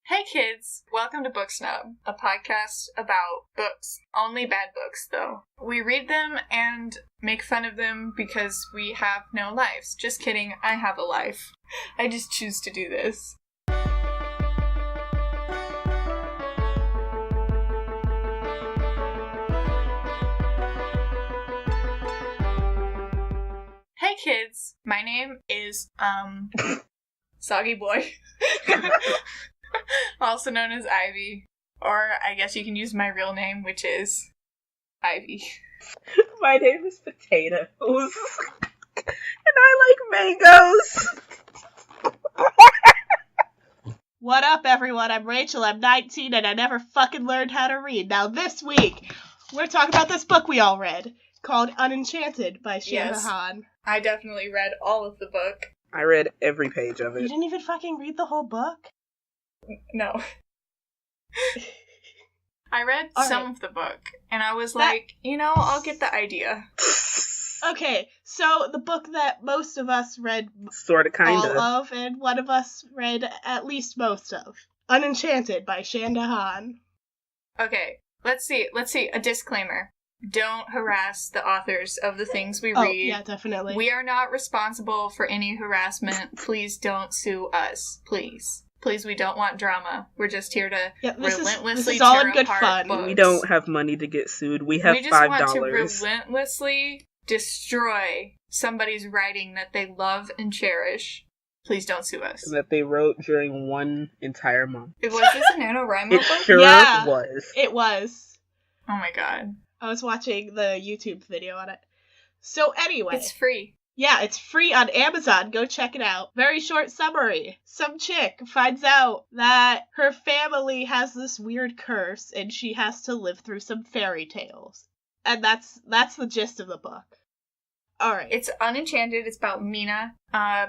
Hey kids, welcome to Book Snub, a podcast about books. Only bad books, though. We read them and make fun of them because we have no lives. Just kidding, I have a life. I just choose to do this. Hey kids, my name is, Soggy Boy. Also known as Ivy. Or I guess you can use my real name, which is Ivy. My name is Potatoes. And I like mangoes. What up, everyone? I'm Rachel, I'm 19, and I never fucking learned how to read. Now this week, we're talking about this book we all read, called Unenchanted by Shanda Han. I definitely read all of the book. I read every page of it. You didn't even fucking read the whole book? No. I read some of the book, and I was I'll get the idea. Okay, so the book that most of us read Sorta, kinda. all of, and one of us read at least most of. Unenchanted by Shanda Han. Okay, let's see, a disclaimer. Don't harass the authors of the things we read. Oh, yeah, definitely. We are not responsible for any harassment. Please don't sue us. Please, we don't want drama. We're just here to relentlessly all tear in good apart fun. books. We don't have money to get sued. We have $5. We just want to relentlessly destroy somebody's writing that they love and cherish. Please don't sue us. That they wrote during one entire month. Was this a NaNoWriMo book? It sure was. It was. Oh my god. I was watching the YouTube video on it. So anyway. It's free. Yeah, it's free on Amazon. Go check it out. Very short summary. Some chick finds out that her family has this weird curse and she has to live through some fairy tales. And that's the gist of the book. Alright. It's Unenchanted. It's about Mina.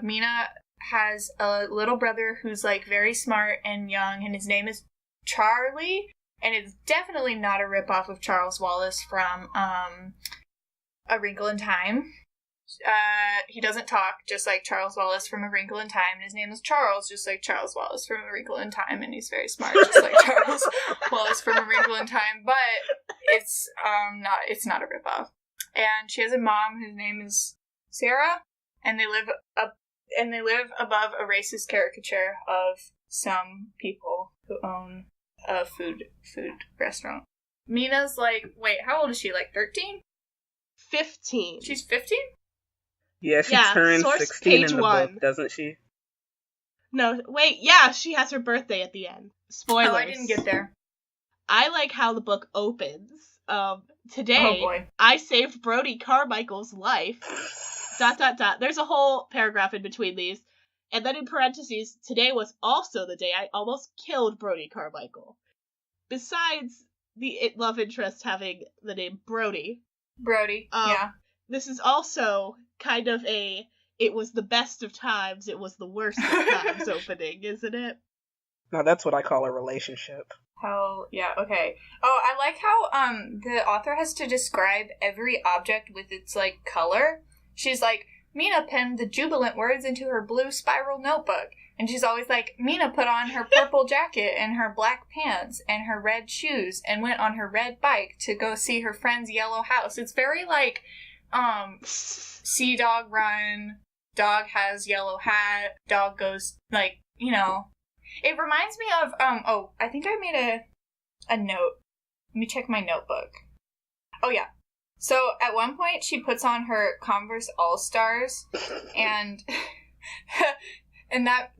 Mina has a little brother who's very smart and young, and his name is Charlie. And it's definitely not a ripoff of Charles Wallace from A Wrinkle in Time. He doesn't talk just like Charles Wallace from A Wrinkle in Time. And his name is Charles, just like Charles Wallace from A Wrinkle in Time. And he's very smart, just like Charles Wallace from A Wrinkle in Time. But it's not a ripoff. And she has a mom whose name is Sarah, and they live above a racist caricature of some people who own a food restaurant. Mina's wait, how old is she? 13? 15. She's 15? Yeah, she turns 16 in the book, doesn't she? No, wait, yeah, she has her birthday at the end. Spoilers. Oh, I didn't get there. I like how the book opens. Today, I saved Brody Carmichael's life. ... There's a whole paragraph in between these. And then in parentheses, today was also the day I almost killed Brody Carmichael. Besides the love interest having the name Brody. Yeah. This is also kind of it was the best of times, it was the worst of times opening, isn't it? No, that's what I call a relationship. Hell, yeah, okay. Oh, I like how, the author has to describe every object with its, color. She's like, Mina penned the jubilant words into her blue spiral notebook. And she's always like, Mina put on her purple jacket and her black pants and her red shoes and went on her red bike to go see her friend's yellow house. It's very see dog run, dog has yellow hat, dog goes, It reminds me of, I think I made a note. Let me check my notebook. Oh, yeah. So, at one point, she puts on her Converse All-Stars, and and that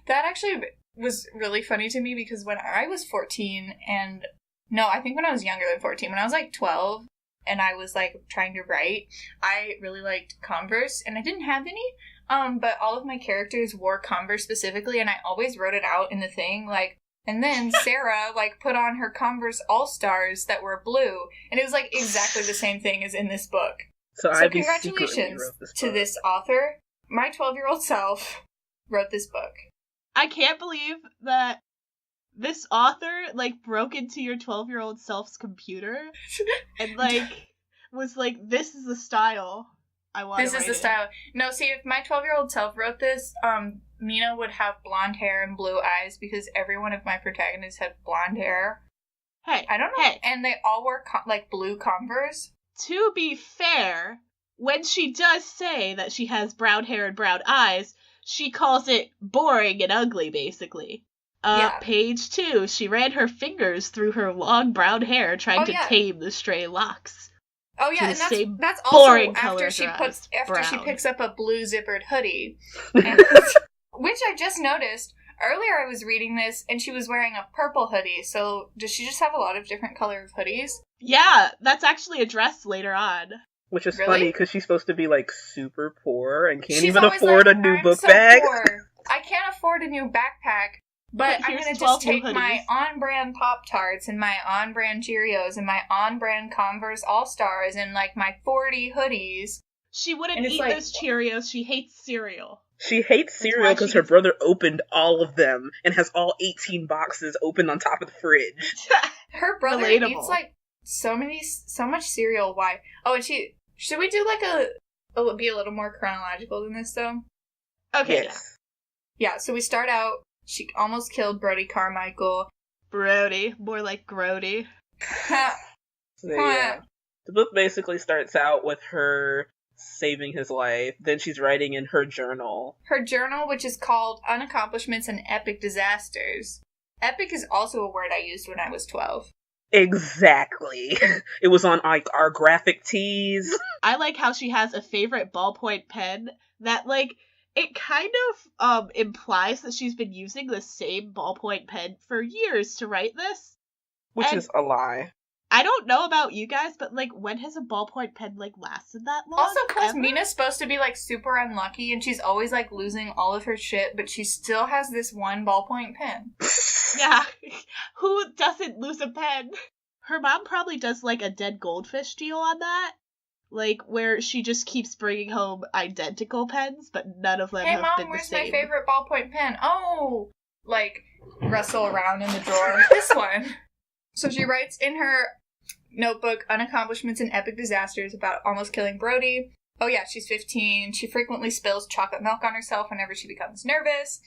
actually was really funny to me, because when I was 14, I think when I was younger than 14, when I was 12, and I was trying to write, I really liked Converse, and I didn't have any, but all of my characters wore Converse specifically, and I always wrote it out in the thing, and then Sarah, put on her Converse All-Stars that were blue. And it was, exactly the same thing as in this book. So congratulations to this author. My 12-year-old self wrote this book. I can't believe that this author, broke into your 12-year-old self's computer and, was this is the style I want to write. This is the style. No, see, if my 12-year-old self wrote this, Mina would have blonde hair and blue eyes because every one of my protagonists had blonde hair. Hey, I don't know. Hey. And they all wore blue Converse. To be fair, when she does say that she has brown hair and brown eyes, she calls it boring and ugly, basically. Page 2, she ran her fingers through her long brown hair trying to tame the stray locks. Oh yeah, and that's also after she picks up a blue zippered hoodie. And, which I just noticed. Earlier I was reading this, and she was wearing a purple hoodie, so does she just have a lot of different color of hoodies? Yeah, that's actually addressed later on. Which is funny, because she's supposed to be, super poor and can't even afford a new book bag. Poor. I can't afford a new backpack, but I'm going to just take my on-brand Pop-Tarts and my on-brand Cheerios and my on-brand Converse All-Stars and, my 40 hoodies. She wouldn't eat those Cheerios. She hates cereal. She hates cereal because her brother opened all of them and has all 18 boxes open on top of the fridge. Her brother eats, so much cereal. Why? Oh, and should we do, be a little more chronological than this, though? Okay, yes. Yeah, so we start out, she almost killed Brody Carmichael. Brody. More like Grody. The book basically starts out with her saving his life. Then she's writing in her journal. Her journal, which is called Unaccomplishments and Epic Disasters. Epic is also a word I used when I was 12. Exactly. It was on our graphic tees. I like how she has a favorite ballpoint pen that, it kind of implies that she's been using the same ballpoint pen for years to write this. Which is a lie. I don't know about you guys, but, when has a ballpoint pen, lasted that long? Also, plus, Mina's supposed to be, super unlucky, and she's always, losing all of her shit, but she still has this one ballpoint pen. Yeah. Who doesn't lose a pen? Her mom probably does, a dead goldfish deal on that. Where she just keeps bringing home identical pens, but none of them have Mom, been the same. Hey, Mom, where's my favorite ballpoint pen? Oh! Rustle around in the drawer. This one. So she writes in her notebook, Unaccomplishments and Epic Disasters, about almost killing Brody. Oh yeah, she's 15. She frequently spills chocolate milk on herself whenever she becomes nervous.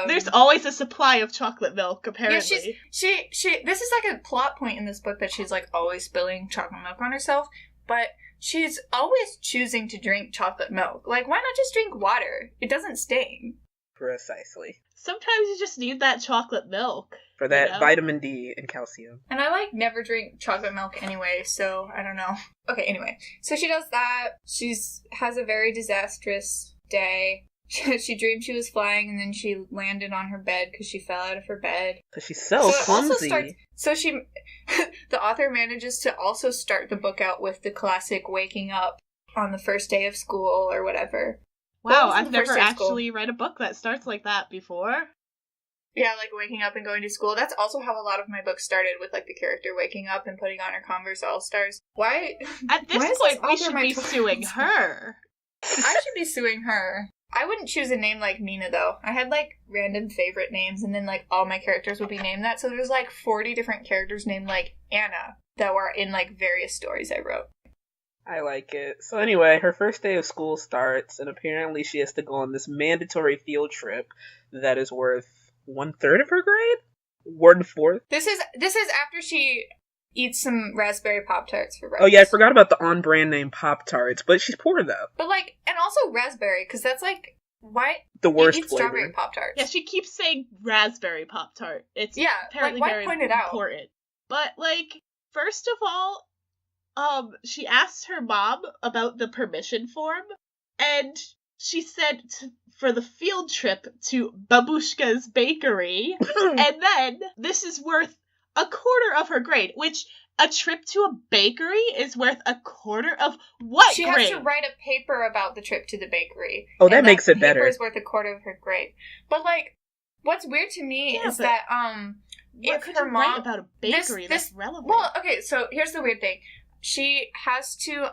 There's always a supply of chocolate milk, apparently. Yeah, this is a plot point in this book that she's always spilling chocolate milk on herself, but she's always choosing to drink chocolate milk. Why not just drink water? It doesn't stain. Precisely. Sometimes you just need that chocolate milk. For that vitamin D and calcium. And I never drink chocolate milk anyway, so I don't know. Okay, anyway. So she does that. Has a very disastrous day. She dreamed she was flying, and then she landed on her bed because she fell out of her bed. Because she's so clumsy. The author manages to also start the book out with the classic waking up on the first day of school or whatever. Wow, I've never actually read a book that starts like that before. Yeah, waking up and going to school. That's also how a lot of my books started, with the character waking up and putting on her Converse All-Stars. Why? At this point, we should be suing her. I should be suing her. I wouldn't choose a name like Mina, though. I had, random favorite names, and then, all my characters would be named that. So there's, 40 different characters named, Anna, that were in, various stories I wrote. I like it. So anyway, her first day of school starts, and apparently she has to go on this mandatory field trip that is worth 1/3 of her grade? 1/4? This is after she eats some raspberry Pop-Tarts for breakfast. Oh yeah, I forgot about the on-brand name Pop-Tarts, but she's poor though. But and also raspberry, because that's why the worst you eat flavor. Strawberry Pop-Tarts. Yeah, she keeps saying raspberry Pop-Tart. It's apparently why very point it out? important. But first of all, she asked her mom about the permission form, and she said for the field trip to Babushka's bakery, and then this is worth 1/4 of her grade, which a trip to a bakery is worth 1/4 of what she grade? Has to write a paper about the trip to the bakery. Oh, that makes it better. The paper is worth 1/4 of her grade. But what's weird to me is that if her mom write about a bakery that's relevant. Well, okay, so here's the weird thing. She has to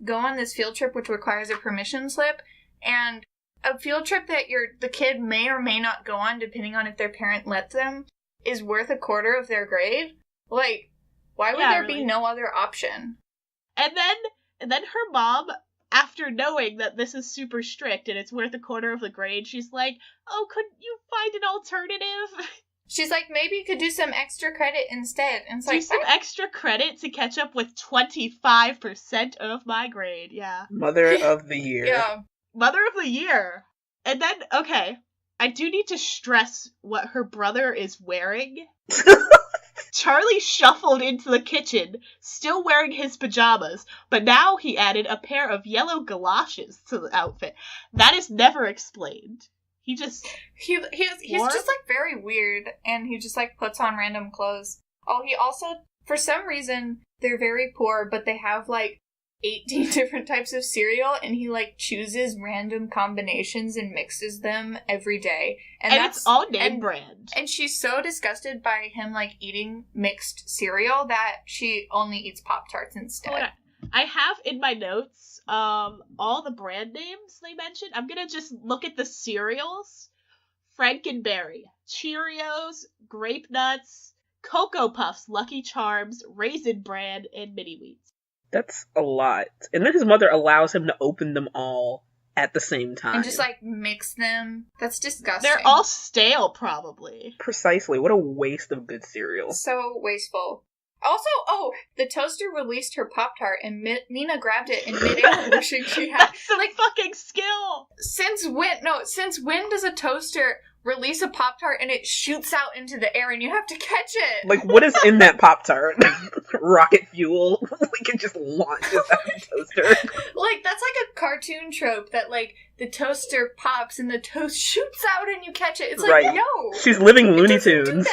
go on this field trip, which requires a permission slip, and a field trip that the kid may or may not go on, depending on if their parent lets them, is worth 1/4 of their grade. Why would there be no other option? And then her mom after knowing that this is super strict and it's worth a quarter of the grade, she's like, oh, couldn't you find an alternative? She's like, maybe you could do some extra credit instead. And it's do like, some extra credit to catch up with 25% of my grade, yeah. Mother of the year. Yeah. Mother of the year. And then, okay, I do need to stress what her brother is wearing. Charlie shuffled into the kitchen, still wearing his pajamas, but now he added a pair of yellow galoshes to the outfit. That is never explained. He just... He's just, like, very weird, and he just, like, puts on random clothes. Oh, he also, for some reason, they're very poor, but they have, like, 18 different types of cereal, and he, like, chooses random combinations and mixes them every day. And it's all name brand. And she's so disgusted by him, like, eating mixed cereal that she only eats Pop-Tarts instead. Oh, I have in my notes all the brand names they mentioned. I'm gonna just look at the cereals. Frankenberry, Cheerios, Grape Nuts, Cocoa Puffs, Lucky Charms, Raisin Bran, and Mini Wheats. That's a lot. And then his mother allows him to open them all at the same time. And just, like, mix them. That's disgusting. They're all stale, probably. Precisely. What a waste of good cereal. So wasteful. Also, the toaster released her Pop-Tart, and Nina grabbed it in midair, wishing she had... That's some fucking skill! Since when does a toaster release a Pop-Tart and it shoots out into the air and you have to catch it? Like, what is in that Pop-Tart? Rocket fuel? Like, it just launches out of the toaster. Like, that's like a cartoon trope that, like, the toaster pops and the toast shoots out and you catch it. It's like, right. no! She's living Looney Tunes.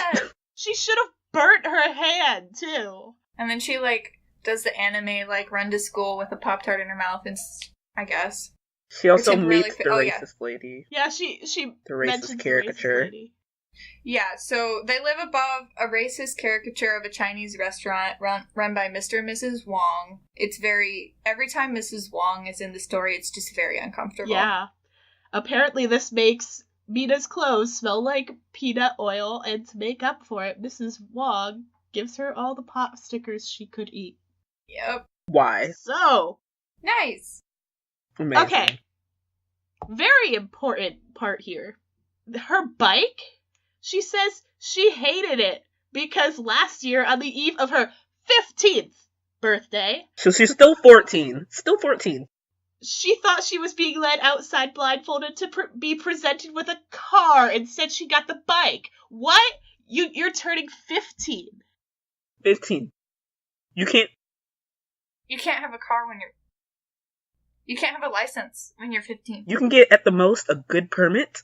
She should have burnt her hand, too. And then she, like, does the anime, like, run to school with a Pop-Tart in her mouth, and I guess. She also meets the racist lady. Yeah, she the racist caricature. Yeah, so they live above a racist caricature of a Chinese restaurant run by Mr. and Mrs. Wong. It's every time Mrs. Wong is in the story, it's just very uncomfortable. Yeah. Apparently this makes Mina's clothes smell like peanut oil, and to make up for it, Mrs. Wong gives her all the pop stickers she could eat. Yep. Why? So. Nice. Amazing. Okay. Very important part here. Her bike, she says she hated it because last year on the eve of her 15th birthday. So she's still 14. Still 14. She thought she was being led outside blindfolded to be presented with a car. Instead, she got the bike. What? You're turning 15. 15. You can't have a car when you can't have a license when you're 15. You can get, at the most, a good permit,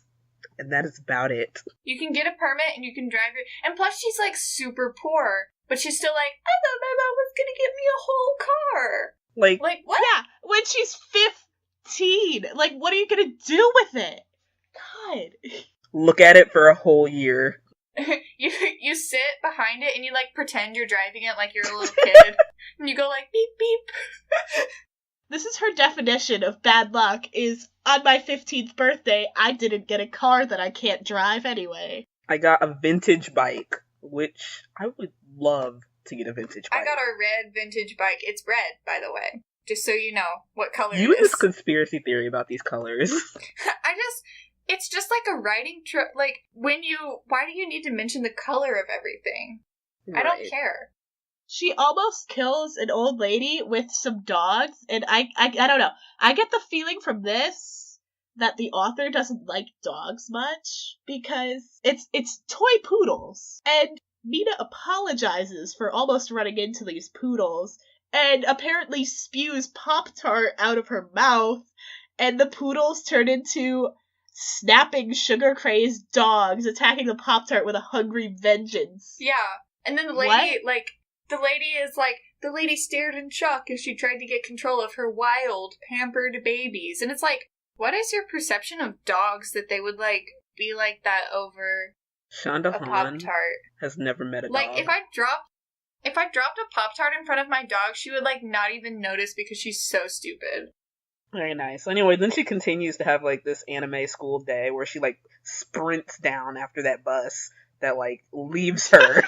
and that is about it. You can get a permit and you can drive your... And plus, she's, like, super poor. But she's still like, I thought my mom was gonna get me a whole car. Like, what? Yeah, when she's 15. Like, what are you gonna do with it? God. Look at it for a whole year. You sit behind it and you, like, pretend you're driving it like you're a little kid. And you go, like, beep, beep. This is her definition of bad luck, is on my 15th birthday, I didn't get a car that I can't drive anyway. I got a vintage bike, which I would love to get a vintage bike. I got a red vintage bike. It's red, by the way. Just so you know what color You it is. have this conspiracy theory about these colors. It's just like a writing trope. Like, why do you need to mention the color of everything? Right. I don't care. She almost kills an old lady with some dogs, and I don't know. I get the feeling from this that the author doesn't like dogs much, because it's toy poodles. And Mina apologizes for almost running into these poodles, and apparently spews Pop-Tart out of her mouth, and the poodles turn into snapping, sugar-crazed dogs attacking the Pop-Tart with a hungry vengeance. Yeah, and then the lady, the lady stared in shock as she tried to get control of her wild, pampered babies. And it's like, what is your perception of dogs that they would, like, be like that over Shonda a Pop-Tart? Has never met a dog. Like, if I dropped a Pop-Tart in front of my dog, she would, like, not even notice because she's so stupid. Very nice. Anyway, then she continues to have, like, this anime school day where she, like, sprints down after that bus that, like, leaves her.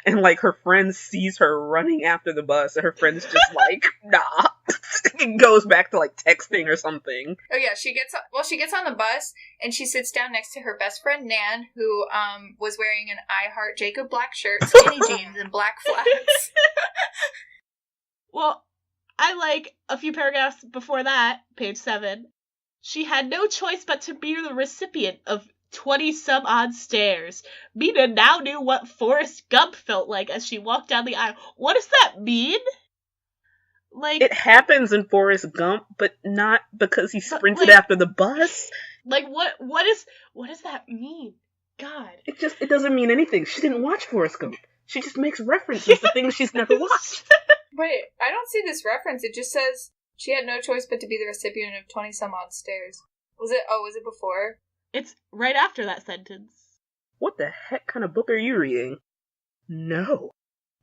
And, like, her friend sees her running after the bus, and her friend's just like, nah. It goes back to, like, texting or something. Oh, yeah, she gets on the bus, and she sits down next to her best friend, Nan, who, was wearing an I Heart Jacob black shirt, skinny jeans, and black flats. Well, I like a few paragraphs before that, page 7. She had no choice but to be the recipient of 20-some-odd stares. Mina now knew what Forrest Gump felt like as she walked down the aisle. What does that mean? Like, it happens in Forrest Gump, but not because he sprinted after the bus. Like, what does that mean? God. It doesn't mean anything. She didn't watch Forrest Gump. She just makes references to things she's never watched. Wait, I don't see this reference. It just says she had no choice but to be the recipient of 20-some-odd stares. Was it before? It's right after that sentence. What the heck kind of book are you reading? No.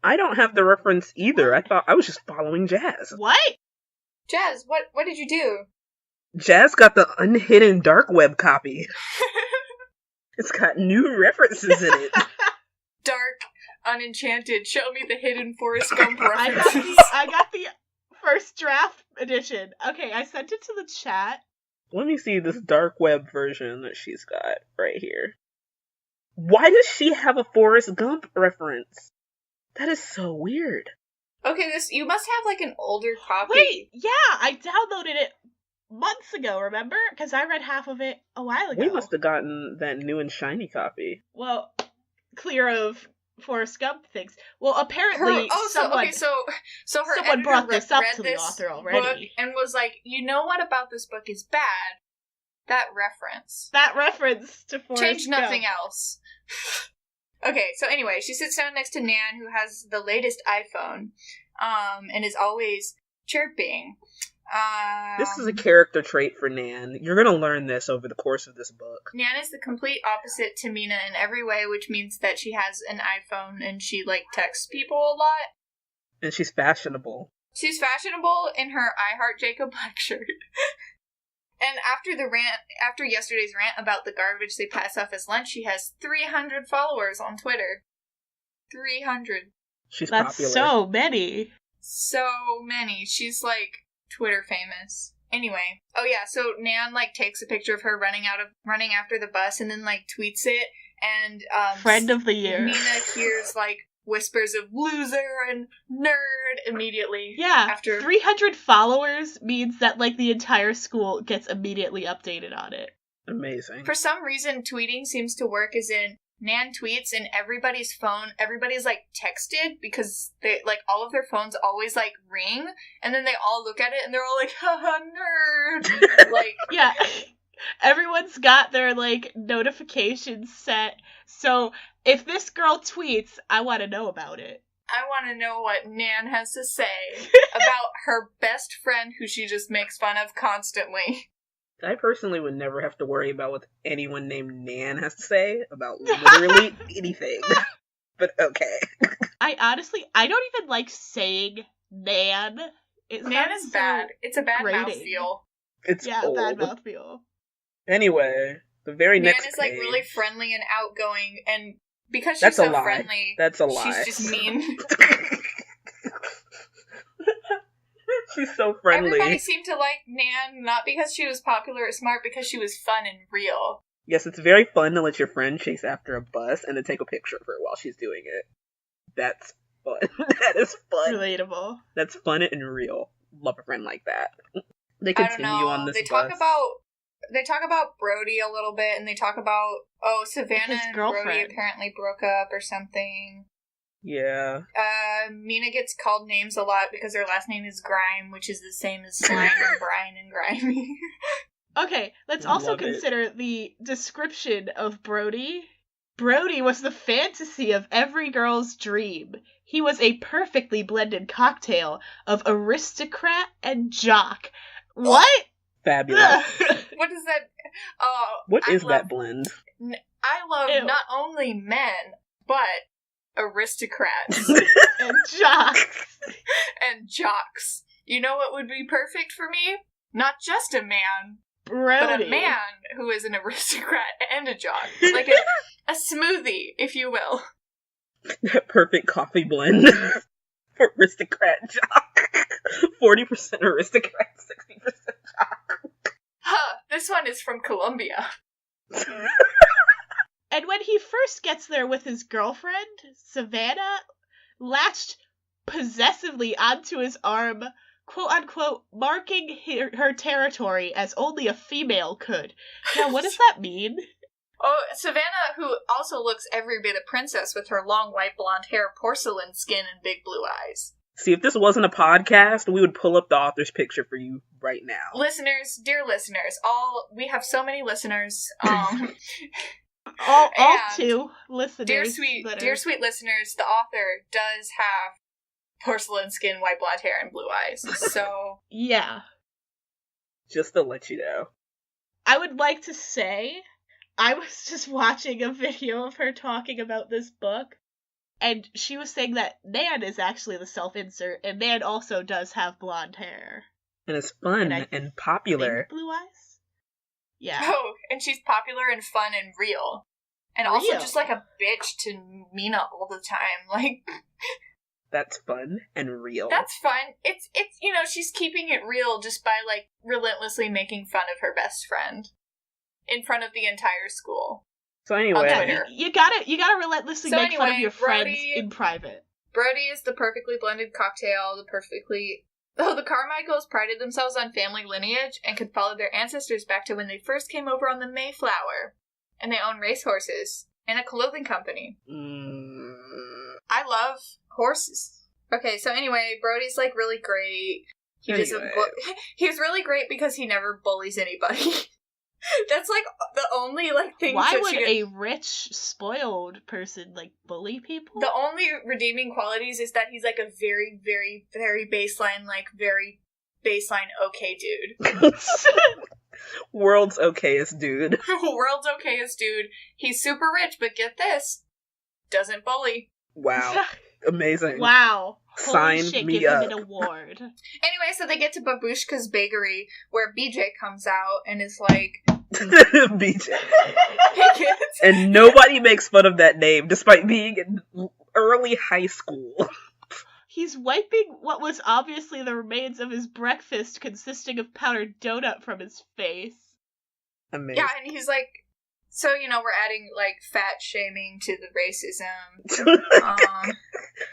I don't have the reference either. I thought I was just following Jazz. What? Jazz, what did you do? Jazz got the unhidden dark web copy. It's got new references in it. Dark, Unenchanted. Show me the hidden Forrest Gump references. I got the first draft edition. Okay, I sent it to the chat. Let me see this dark web version that she's got right here. Why does she have a Forrest Gump reference? That is so weird. Okay, you must have, like, an older copy. Wait, yeah, I downloaded it months ago, remember? Because I read half of it a while ago. We must have gotten that new and shiny copy. Well, clear of Forrest Gump things. Well, apparently someone brought this up to the author already. And was like, you know what about this book is bad? That reference. That reference to Forrest Gump. Change nothing else. Okay, so anyway, she sits down next to Nan, who has the latest iPhone, and is always chirping. This is a character trait for Nan. You're gonna learn this over the course of this book. Nan is the complete opposite to Mina in every way, which means that she has an iPhone and she, like, texts people a lot. And she's fashionable. She's fashionable in her I Heart Jacob black shirt. And after yesterday's rant about the garbage they pass off as lunch, she has 300 followers on Twitter. 300. She's That's popular. So many. So many. She's, like, Twitter famous. Anyway. Oh yeah, so Nan, like, takes a picture of her running after the bus and then, like, tweets it, and, Friend of the year. Mina hears, like, whispers of loser and nerd immediately. Yeah, after 300 followers means that, like, the entire school gets immediately updated on it. Amazing. For some reason, tweeting seems to work as in Nan tweets and everybody's, like, texted because they, like, all of their phones always, like, ring, and then they all look at it and they're all like, haha, nerd! Like, yeah. Everyone's got their, like, notifications set, so if this girl tweets, I want to know about it. I want to know what Nan has to say about her best friend who she just makes fun of constantly. I personally would never have to worry about what anyone named Nan has to say about literally anything. But okay. I don't even like saying Nan. Nan is bad. It's a bad mouthfeel. It's old. Bad mouthfeel. Anyway, the very next Nan is, like, really friendly and outgoing, and because she's so friendly, that's a lie. She's just mean. She's so friendly. Everybody seemed to like Nan, not because she was popular or smart, because she was fun and real. Yes, it's very fun to let your friend chase after a bus and to take a picture of her while she's doing it. That's fun. That is fun. Relatable. That's fun and real. Love a friend like that. They continue on this bus. They talk about Brody a little bit, and they talk about, Savannah and Brody apparently broke up or something. Yeah. Mina gets called names a lot because her last name is Grime, which is the same as Slime and Brian and Grimy. Okay, let's also consider the description of Brody. Brody was the fantasy of every girl's dream. He was a perfectly blended cocktail of aristocrat and jock. What? Fabulous. What is that? What is that blend? I love not only men, but aristocrats. And jocks. And jocks. You know what would be perfect for me? Not just a man, Brody. but a man who is an aristocrat and a jock. Like a smoothie, if you will. That perfect coffee blend for aristocrat jock. 40% aristocrat, 60% jock. Huh, this one is from Colombia. And when he first gets there with his girlfriend, Savannah, latched possessively onto his arm, quote-unquote, marking her territory as only a female could. Now, what does that mean? Oh, Savannah, who also looks every bit a princess with her long white blonde hair, porcelain skin, and big blue eyes. See, if this wasn't a podcast, we would pull up the author's picture for you right now. Listeners, dear listeners, we have so many listeners. all two listeners. Dear sweet listeners, the author does have porcelain skin, white blonde hair, and blue eyes. So yeah. Just to let you know. I would like to say, I was just watching a video of her talking about this book, and she was saying that Nan is actually the self-insert, and Nan also does have blonde hair. And it's fun and popular. Blue eyes? Yeah. Oh, and she's popular and fun and real. And also just like a bitch to Mina all the time. Like, that's fun and real. That's fun. It's she's keeping it real just by like relentlessly making fun of her best friend in front of the entire school. So anyway, you gotta relentlessly make fun of your friends in private. Brody is the perfectly blended cocktail, the Carmichaels prided themselves on family lineage and could follow their ancestors back to when they first came over on the Mayflower. And they own racehorses and a clothing company. I love horses. Okay, so anyway, Brody's like really great. He's really great because he never bullies anybody. That's like the only like thing. Why would a rich, spoiled person like bully people? The only redeeming qualities is that he's like a very, very, very baseline okay dude. World's okayest dude. World's okayest dude. He's super rich, but get this, doesn't bully. Wow. Amazing. Wow. Sign Holy shit, me give up. him an award. Anyway, so they get to Babushka's bakery, where BJ comes out and is like... BJ. And nobody makes fun of that name, despite being in early high school. He's wiping what was obviously the remains of his breakfast consisting of powdered donut from his face. Amazing. Yeah, and he's like, so, we're adding, like, fat shaming to the racism.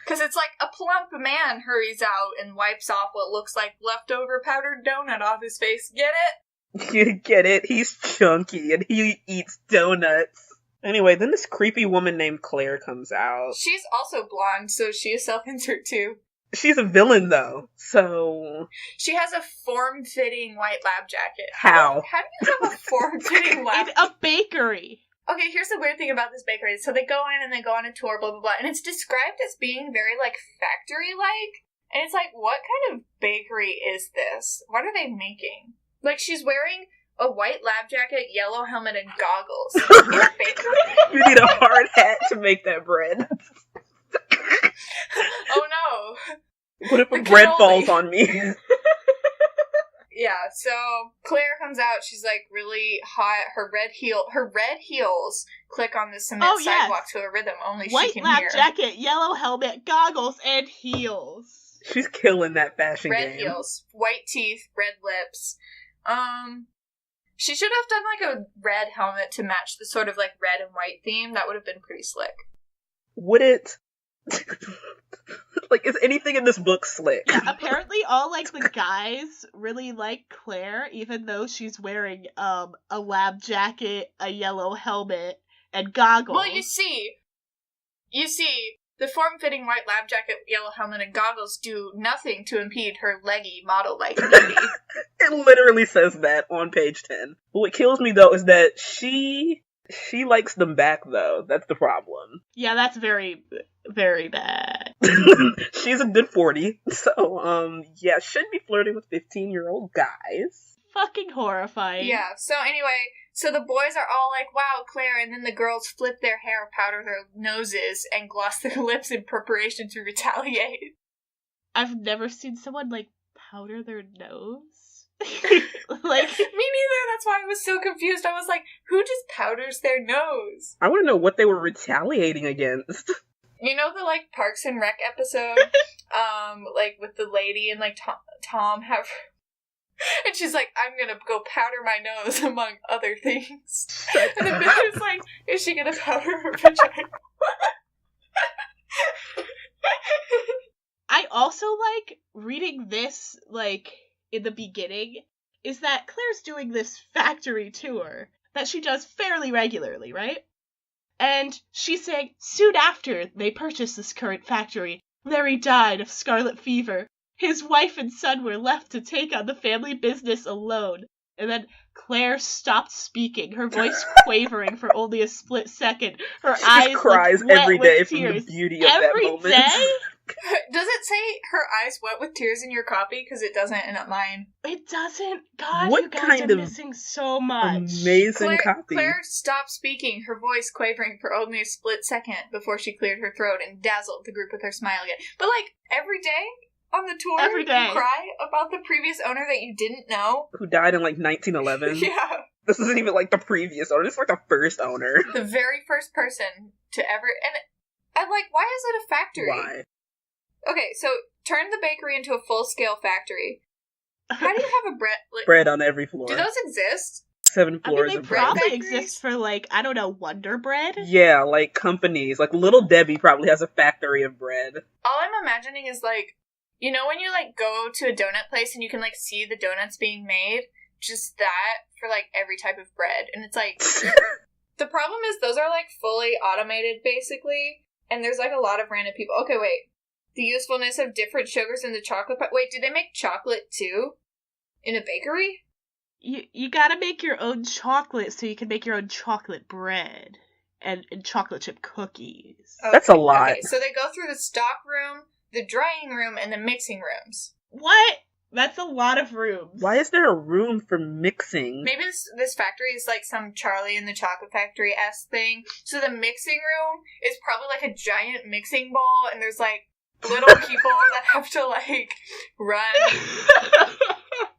Because it's like a plump man hurries out and wipes off what looks like leftover powdered donut off his face. Get it? You get it? He's chunky and he eats donuts. Anyway, then this creepy woman named Claire comes out. She's also blonde, so she is self-insert too. She's a villain, though, so... She has a form-fitting white lab jacket. How? How do you have a form-fitting lab jacket? In a bakery. Okay, here's the weird thing about this bakery. So they go in and they go on a tour, blah, blah, blah, and it's described as being very, like, factory-like. And it's like, what kind of bakery is this? What are they making? Like, she's wearing a white lab jacket, yellow helmet, and goggles in a bakery. You need a hard hat to make that bread. Oh no. What if a bread falls on me? Yeah, so Claire comes out, she's like really hot, her red heels click on the cement sidewalk to a rhythm only white she can hear. White lab jacket, yellow helmet, goggles, and heels. She's killing that fashion game. Red heels, white teeth, red lips. She should have done like a red helmet to match the sort of like red and white theme. That would have been pretty slick. Would it? Like, is anything in this book slick? Yeah, apparently all like the guys really like Claire, even though she's wearing a lab jacket, a yellow helmet, and goggles. Well, you see, the form-fitting white lab jacket, yellow helmet, and goggles do nothing to impede her leggy, model-like beauty. It literally says that on page 10. What kills me, though, is that she likes them back, though. That's the problem. Yeah, that's very, very bad. She's a good 40, so, yeah, shouldn't be flirting with 15-year-old guys. Fucking horrifying. Yeah, so anyway... So the boys are all like, wow, Claire, and then the girls flip their hair, powder their noses, and gloss their lips in preparation to retaliate. I've never seen someone, like, powder their nose. Like, me neither, that's why I was so confused. I was like, who just powders their nose? I want to know what they were retaliating against. You know the, like, Parks and Rec episode? Like, with the lady and, like, Tom have... And she's like, I'm gonna go powder my nose, among other things. And then Ben's like, is she gonna powder her vagina? I also like reading this, like, in the beginning, is that Claire's doing this factory tour that she does fairly regularly, right? And she's saying, soon after they purchased this current factory, Larry died of scarlet fever. His wife and son were left to take on the family business alone. And then Claire stopped speaking, her voice quavering for only a split second. Her eyes cries wet every day with from tears. the beauty of Every that moment. day? Does it say her eyes wet with tears in your copy? Because it doesn't in mine. It doesn't. God, What you guys kind are of missing so much. Amazing copy. Claire stopped speaking, her voice quavering for only a split second before she cleared her throat and dazzled the group with her smile again. But, like, every day on the tour, Every day. you cry about the previous owner that you didn't know. Who died in, like, 1911. Yeah. This isn't even, like, the previous owner. This is, like, the first owner. The very first person to ever... And I'm like, why is it a factory? Why? Okay, so turn the bakery into a full-scale factory. How do you have a bread... Like, Bread on every floor. do those exist? 7 I mean, floors they of bread. probably factories? exist for, like, I don't know, Wonder Bread? Yeah, like, companies. Like, Little Debbie probably has a factory of bread. All I'm imagining is, like, you know when you, like, go to a donut place and you can, like, see the donuts being made? Just that for, like, every type of bread. And it's, like... The problem is those are, like, fully automated, basically. And there's, like, a lot of random people. Okay, wait. The usefulness of different sugars in the chocolate... Wait, do they make chocolate, too? In a bakery? You gotta make your own chocolate so you can make your own chocolate bread. And chocolate chip cookies. Okay. That's a lot. Okay, so they go through the stock room, the drying room, and the mixing rooms. What? That's a lot of rooms. Why is there a room for mixing? Maybe this factory is like some Charlie and the Chocolate Factory-esque thing. So the mixing room is probably like a giant mixing bowl, and there's like little people that have to like run.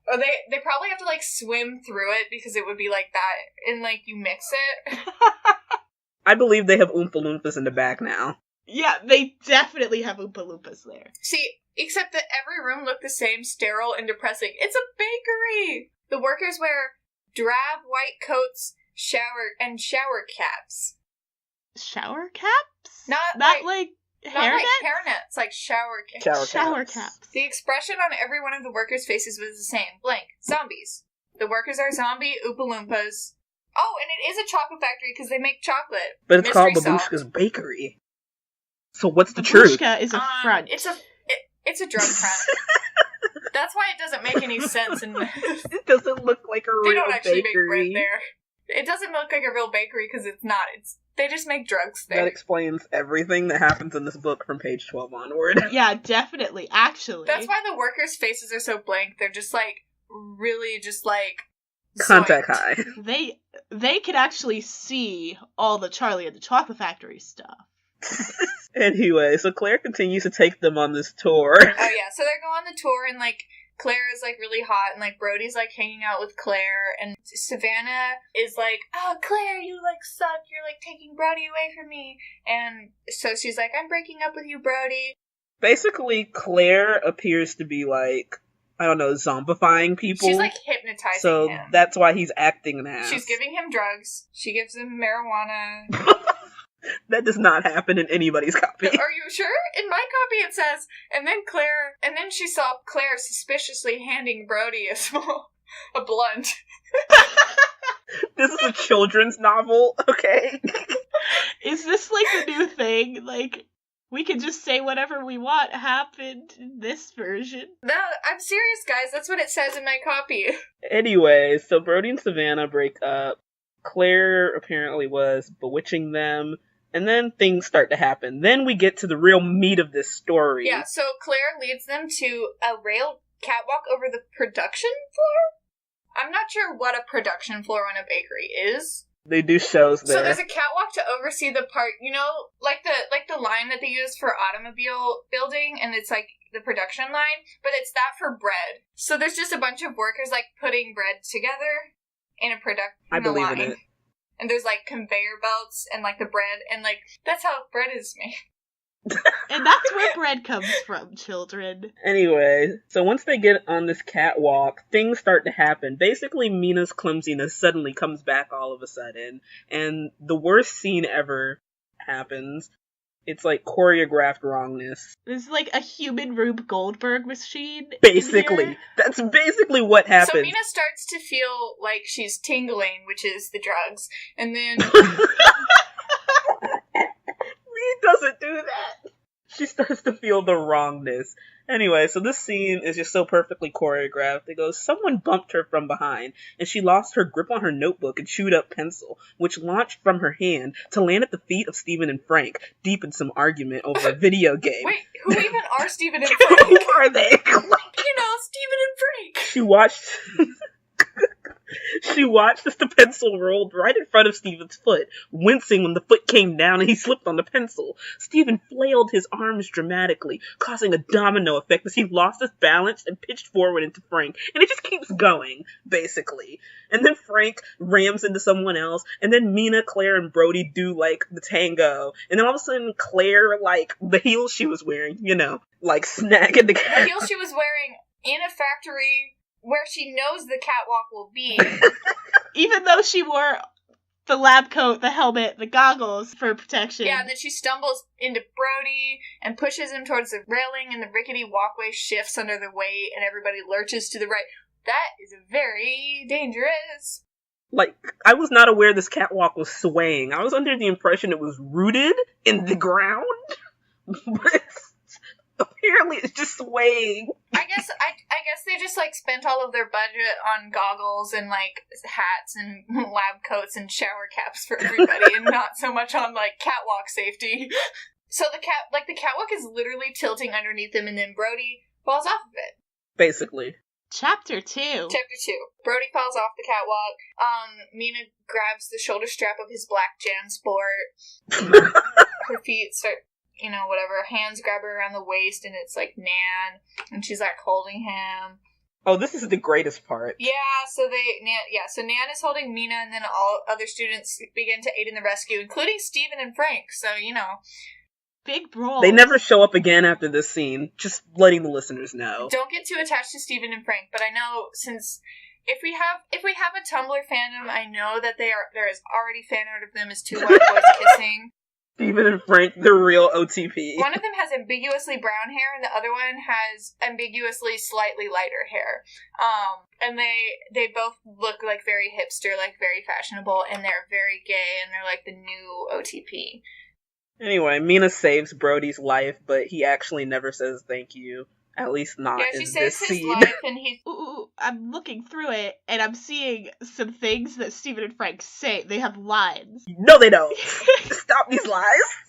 Or they probably have to like swim through it because it would be like that, and like you mix it. I believe they have Oompa Loompas in the back now. Yeah, they definitely have Oompa Loompas there. See, except that every room looked the same, sterile and depressing. It's a bakery! The workers wear drab white coats, shower caps. Shower caps? Not like not hairnets? like hairnets, like shower caps. Shower caps. The expression on every one of the workers' faces was the same. Blank. Zombies. The workers are zombie Oompa Loompas. Oh, and it is a chocolate factory because they make chocolate. But it's Mystery called solved. Babushka's Bakery. So what's the truth? Babushka is a front. It's a drug front. That's why it doesn't make any sense. And It doesn't look like a they real don't actually bakery. make bread there. It doesn't look like a real bakery because it's not. They just make drugs there. That explains everything that happens in this book from page 12 onward. Yeah, definitely. Actually. That's why the workers' faces are so blank. They're just like really just like Contact zoinked. high. They could actually see all the Charlie and the Chocolate Factory stuff. Anyway, so Claire continues to take them on this tour. Oh yeah, so they go on the tour and like Claire is like really hot and like Brody's like hanging out with Claire and Savannah is like, oh Claire, you like suck, you're like taking Brody away from me. And so she's like, I'm breaking up with you, Brody. Basically, Claire appears to be like, I don't know, zombifying people. She's like hypnotizing so him. that's why he's acting an ass. She's giving him drugs. She gives him marijuana. That does not happen in anybody's copy. Are you sure? In my copy it says, and then she saw Claire suspiciously handing Brody a blunt. This is a children's novel, okay? Is this like the new thing? Like, we can just say whatever we want happened in this version? No, I'm serious, guys. That's what it says in my copy. Anyway, so Brody and Savannah break up. Claire apparently was bewitching them. And then things start to happen. Then we get to the real meat of this story. Yeah, so Claire leads them to a railed catwalk over the production floor? I'm not sure what a production floor on a bakery is. They do shows there. So there's a catwalk to oversee the part, you know, like the line that they use for automobile building, and it's like the production line, but it's that for bread. So there's just a bunch of workers like putting bread together in a I believe line. in it. And there's, like, conveyor belts and, like, the bread. And, like, that's how bread is made. And that's where bread comes from, children. Anyway, so once they get on this catwalk, things start to happen. Basically, Mina's clumsiness suddenly comes back all of a sudden, and the worst scene ever happens. It's like choreographed wrongness. It's like a human Rube Goldberg machine. Basically. That's basically what happens. So Mina starts to feel like she's tingling, which is the drugs, and then... Lee doesn't do that. She starts to feel the wrongness. Anyway, so this scene is just so perfectly choreographed. It goes, someone bumped her from behind, and she lost her grip on her notebook and chewed up pencil, which launched from her hand to land at the feet of Stephen and Frank, deep in some argument over a video game. Wait, who even are Stephen and Frank? Who are they? Stephen and Frank! She watched as the pencil rolled right in front of Stephen's foot, wincing when the foot came down and he slipped on the pencil. Stephen flailed his arms dramatically, causing a domino effect as he lost his balance and pitched forward into Frank. And it just keeps going, basically. And then Frank rams into someone else, and then Mina, Claire, and Brody do, like, the tango. And then all of a sudden, Claire, like, the heels she was wearing, like, snagging the cat. The heels she was wearing in a factory... where she knows the catwalk will be. Even though she wore the lab coat, the helmet, the goggles for protection. Yeah, and then she stumbles into Brody and pushes him towards the railing, and the rickety walkway shifts under the weight, and everybody lurches to the right. That is very dangerous. Like, I was not aware this catwalk was swaying. I was under the impression it was rooted in the ground. But apparently it's just swaying. I guess they just, like, spent all of their budget on goggles and, like, hats and lab coats and shower caps for everybody and not so much on, like, catwalk safety. So the catwalk is literally tilting underneath them, and then Brody falls off of it. Basically. Chapter 2. Brody falls off the catwalk. Mina grabs the shoulder strap of his black JanSport. Her feet start... whatever, hands grab her around the waist, and it's, like, Nan, and she's, like, holding him. Oh, this is the greatest part. Yeah, so Nan is holding Mina, and then all other students begin to aid in the rescue, including Stephen and Frank, so, Big role. They never show up again after this scene, just letting the listeners know. Don't get too attached to Stephen and Frank, but I know, since... If we have a Tumblr fandom, I know that there is already fan art of them as two white boys kissing. Stephen and Frank, the real OTP. One of them has ambiguously brown hair, and the other one has ambiguously slightly lighter hair. And they both look like very hipster, like very fashionable, and they're very gay, and they're like the new OTP. Anyway, Mina saves Brody's life, but he actually never says thank you. At least not in this scene. Yeah, she saves his life, and he's... Ooh, I'm looking through it, and I'm seeing some things that Stephen and Frank say. They have lines. No, they don't. Stop these lies.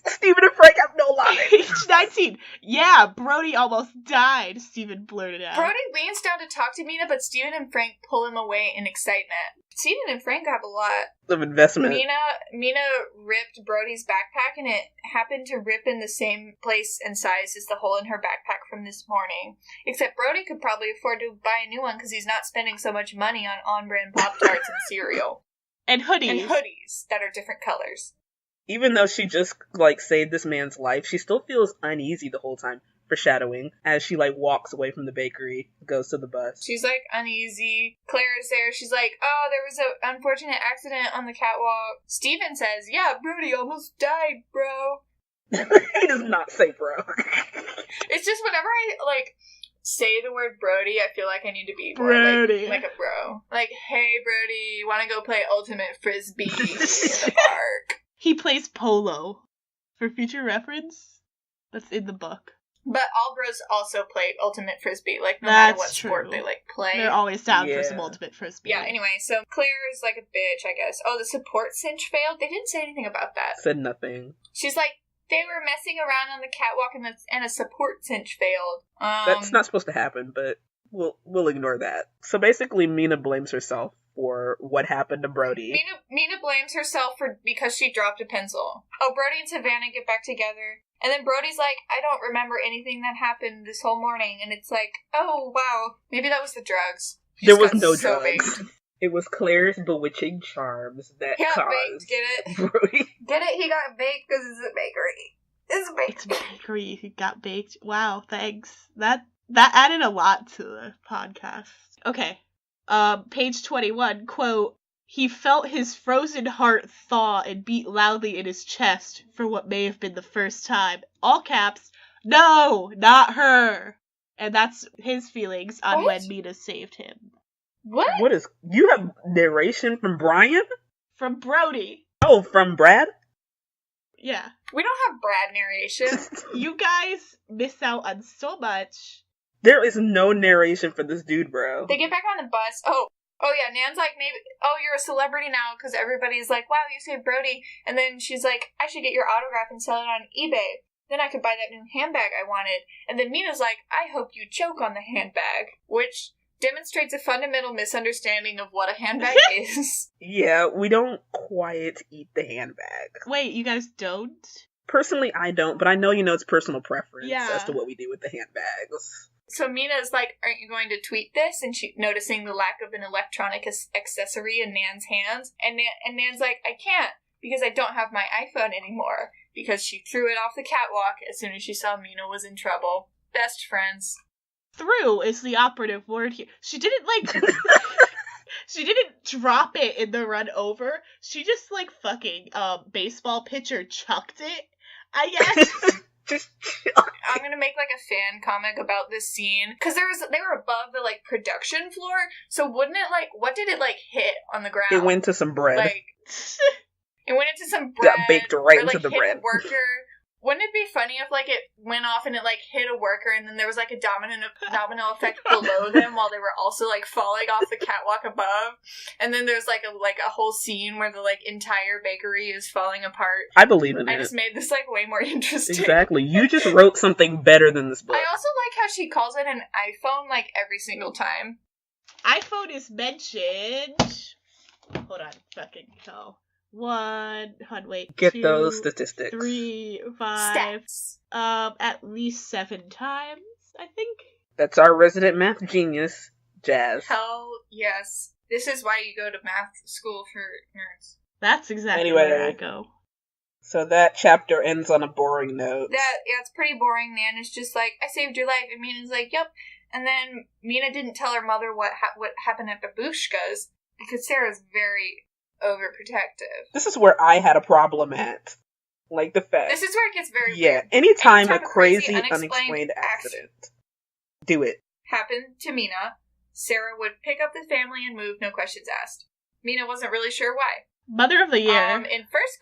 Stephen and Frank have no lines. Page 19. Yeah, Brody almost died, Stephen blurted out. Brody leans down to talk to Mina, but Stephen and Frank pull him away in excitement. Stephen and Frank have a lot of investment. Mina ripped Brody's backpack, and it happened to rip in the same place and size as the hole in her backpack from this morning. Except Brody could probably afford to buy a new one because he's not spending so much money on on-brand Pop-Tarts and cereal. And hoodies that are different colors. Even though she just, like, saved this man's life, she still feels uneasy the whole time. Foreshadowing, as she, like, walks away from the bakery, goes to the bus. She's, like, uneasy. Claire is there. She's like, oh, there was an unfortunate accident on the catwalk. Steven says, yeah, Brody almost died, bro. He does not say bro. It's just whenever I, like, say the word Brody, I feel like I need to be more like a bro. Like, hey, Brody, wanna go play Ultimate Frisbee in the park? He plays polo. For future reference, that's in the book. But all bros also play Ultimate Frisbee, like, no matter what sport they, like, play. They're always down for some Ultimate Frisbee. Yeah, anyway, so Claire is like a bitch, I guess. Oh, the support cinch failed? They didn't say anything about that. Said nothing. She's like, they were messing around on the catwalk and a support cinch failed. That's not supposed to happen, but we'll ignore that. So basically, Mina blames herself for what happened to Brody. Mina blames herself because she dropped a pencil. Oh, Brody and Savannah get back together. And then Brody's like, I don't remember anything that happened this whole morning. And it's like, oh, wow. Maybe that was the drugs. There was no drugs. It was Claire's bewitching charms that caused baked, get it? Brody. Get it? He got baked because it's a bakery. It's bakery. It's bakery. He got baked. Wow, thanks. That added a lot to the podcast. Okay. Page 21, quote, he felt his frozen heart thaw and beat loudly in his chest for what may have been the first time. All caps, no, not her. And that's his feelings on when Mina saved him. What is... You have narration from Brian? From Brody. Oh, from Brad? Yeah. We don't have Brad narration. You guys miss out on so much. There is no narration for this dude, bro. They get back on the bus. Oh yeah, Nan's like, maybe, you're a celebrity now, because everybody's like, wow, you saved Brody. And then she's like, I should get your autograph and sell it on eBay. Then I could buy that new handbag I wanted. And then Mina's like, I hope you choke on the handbag. Which demonstrates a fundamental misunderstanding of what a handbag is. Yeah, we don't quite eat the handbag. Wait, you guys don't? Personally, I don't, but I know it's personal preference as to what we do with the handbags. So Mina's like, aren't you going to tweet this? And she noticing the lack of an electronic accessory in Nan's hands. And Nan's like, I can't, because I don't have my iPhone anymore. Because she threw it off the catwalk as soon as she saw Mina was in trouble. Best friends. Threw is the operative word here. She didn't, she didn't drop it in the run over. She just, fucking, baseball pitcher chucked it, I guess. I'm gonna make a fan comic about this scene because they were above the production floor. So wouldn't it what did it hit on the ground? It went to some bread. It went into some bread. Got baked right into the hit bread. A worker. Wouldn't it be funny if it went off and it hit a worker and then there was a domino effect below them while they were also falling off the catwalk above, and then there's a whole scene where the entire bakery is falling apart. I believe in it. I just made this way more interesting. Exactly. You just wrote something better than this book. I also like how she calls it an iPhone every single time. iPhone is mentioned. Hold on, fucking hell. Get 2, those statistics. 3, 5, Stats. at least 7 times, I think. That's our resident math genius, Jazz. Hell yes. This is why you go to math school for nerds. That's exactly where I go. So that chapter ends on a boring note. It's pretty boring. Nan is just like, I saved your life. And Mina's like, yep. And then Mina didn't tell her mother what happened at Babushka's because Sarah's very overprotective. This is where I had a problem at. The fact. This is where it gets very weird. Anytime a crazy, unexplained accident. Do it. Happened to Mina, Sarah would pick up the family and move, no questions asked. Mina wasn't really sure why. Mother of the year. In first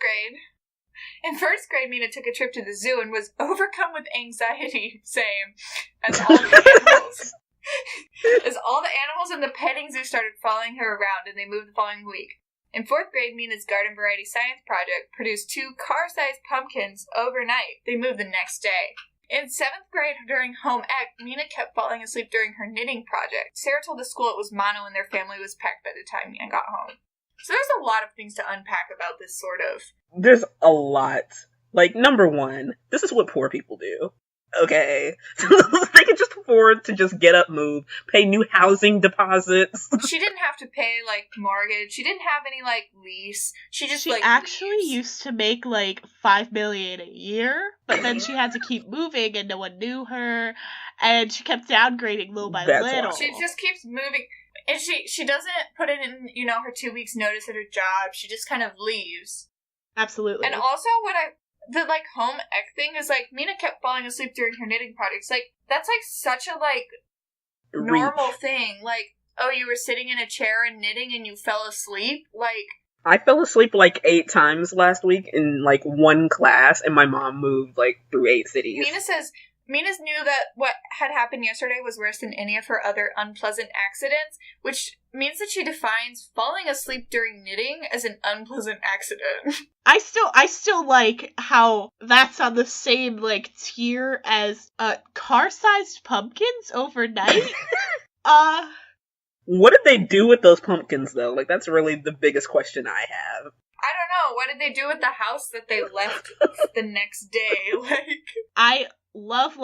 grade, Mina took a trip to the zoo and was overcome with anxiety, same, as all the animals in the petting zoo started following her around, and they moved the following week. In 4th grade, Mina's garden variety science project produced 2 car-sized pumpkins overnight. They moved the next day. In 7th grade, during home ec, Mina kept falling asleep during her knitting project. Sarah told the school it was mono and their family was packed by the time Mina got home. So there's a lot of things to unpack about this sort of. There's a lot. Number one, this is what poor people do. Okay. They can just afford to just get up, move, pay new housing deposits. She didn't have to pay, mortgage. She didn't have any, lease. She actually leaves. used to make, $5 million a year, but then she had to keep moving and no one knew her, and she kept downgrading little by little. She just keeps moving. And she doesn't put it in, her 2 weeks notice at her job. She just kind of leaves. Absolutely. And also the home ec thing is Mina kept falling asleep during her knitting projects. That's such a normal thing. You were sitting in a chair and knitting and you fell asleep. I fell asleep 8 times last week in one class, and my mom moved through 8 cities. Mina's knew that what had happened yesterday was worse than any of her other unpleasant accidents, which means that she defines falling asleep during knitting as an unpleasant accident. I still like how that's on the same tier as car-sized pumpkins overnight. What did they do with those pumpkins though? That's really the biggest question I have. I don't know. What did they do with the house that they left the next day? I love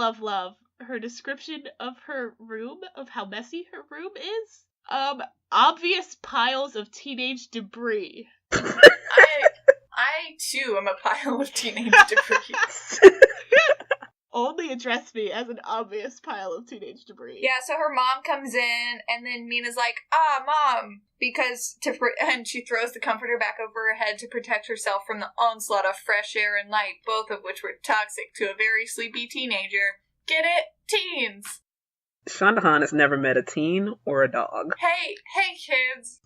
her description of her room, of how messy her room is. Obvious piles of teenage debris. I too am a pile of teenage debris. only address me as an obvious pile of teenage debris. Yeah, so her mom comes in, and then Mina's like, Mom, and she throws the comforter back over her head to protect herself from the onslaught of fresh air and light, both of which were toxic to a very sleepy teenager. Get it? Teens! Shondahan has never met a teen or a dog. Hey, kids!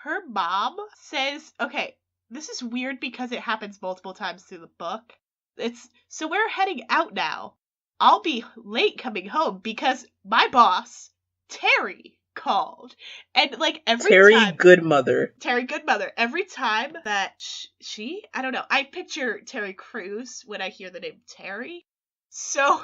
Her mom says, okay, this is weird because it happens multiple times through the book. So we're heading out now. I'll be late coming home because my boss, Terry, called. And, like, Terry Goodmother. Every time that she, I don't know, I picture Terry Crews when I hear the name Terry. So,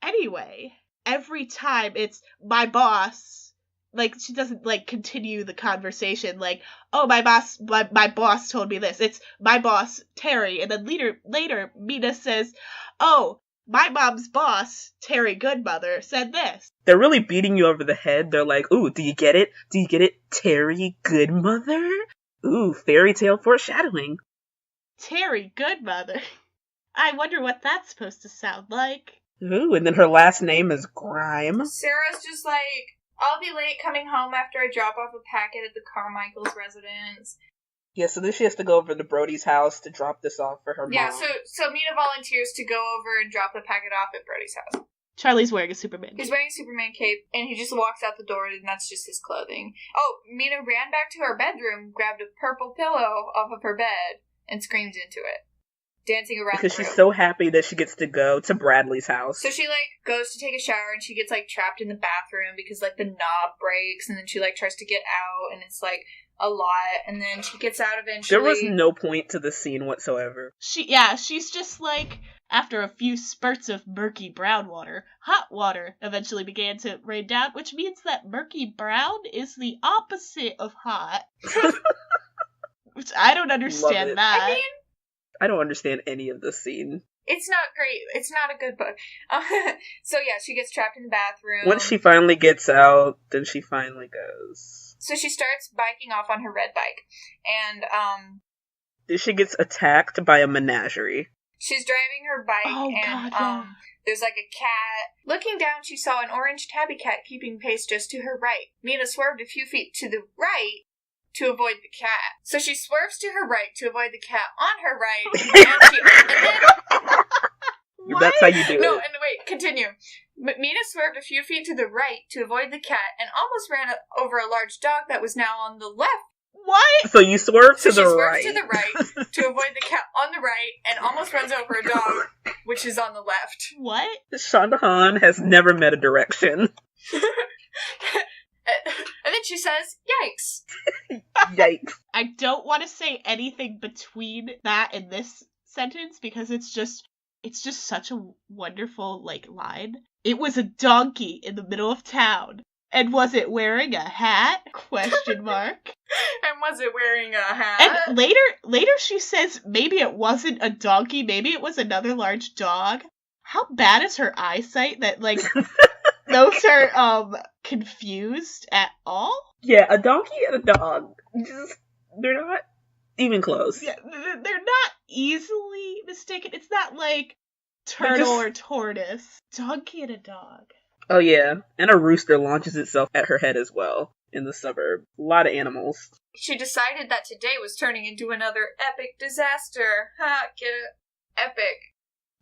anyway, every time it's my boss, like, she doesn't, like, continue the conversation, like, oh, my boss told me this. It's my boss, Terry. And then later, Mina says, oh, my mom's boss, Terry Goodmother, said this. They're really beating you over the head. They're like, ooh, do you get it? Do you get it? Terry Goodmother? Ooh, fairy tale foreshadowing. Terry Goodmother. I wonder what that's supposed to sound like. Ooh, and then her last name is Grime. Sarah's just like, I'll be late coming home after I drop off a packet at the Carmichael's residence. Yeah, so then she has to go over to Brody's house to drop this off for her mom. Yeah, so Mina volunteers to go over and drop the packet off at Brody's house. Charlie's wearing a Superman cape. He's wearing a Superman cape, and he just walks out the door, and that's just his clothing. Oh, Mina ran back to her bedroom, grabbed a purple pillow off of her bed, and screamed into it, dancing around because the room. She's so happy that she gets to go to Bradley's house. So she, like, goes to take a shower, and she gets, like, trapped in the bathroom because, like, the knob breaks, and then she, like, tries to get out, and it's, like, a lot, and then she gets out eventually. There was no point to the scene whatsoever. She's just like, after a few spurts of murky brown water, hot water eventually began to rain down, which means that murky brown is the opposite of hot. Which I don't understand that. I mean, I don't understand any of this scene. It's not great. It's not a good book. So yeah, she gets trapped in the bathroom. Once she finally gets out, then she finally goes. So she starts biking off on her red bike, and she gets attacked by a menagerie. She's driving her bike, there's like a cat. Looking down, she saw an orange tabby cat keeping pace just to her right. Mina swerved a few feet to the right to avoid the cat. So she swerves to her right to avoid the cat on her right, That's how you do it. No, and wait, continue. Mina swerved a few feet to the right to avoid the cat and almost ran over a large dog that was now on the left. What? So you swerve to the right. She swerves to the right to avoid the cat on the right and almost runs over a dog, which is on the left. What? Shondahan has never met a direction. And then she says, yikes. Yikes. I don't want to say anything between that and this sentence because it's just such a wonderful, like, line. It was a donkey in the middle of town. And was it wearing a hat? Question mark. And was it wearing a hat? And later she says maybe it wasn't a donkey, maybe it was another large dog. How bad is her eyesight that, like, those are, confused at all? Yeah, a donkey and a dog. They're not even close. Yeah, they're not easily mistaken. It's not like turtle or tortoise. Donkey and a dog. Oh yeah, and a rooster launches itself at her head as well in the suburb. A lot of animals. She decided that today was turning into another epic disaster. Get it? Epic.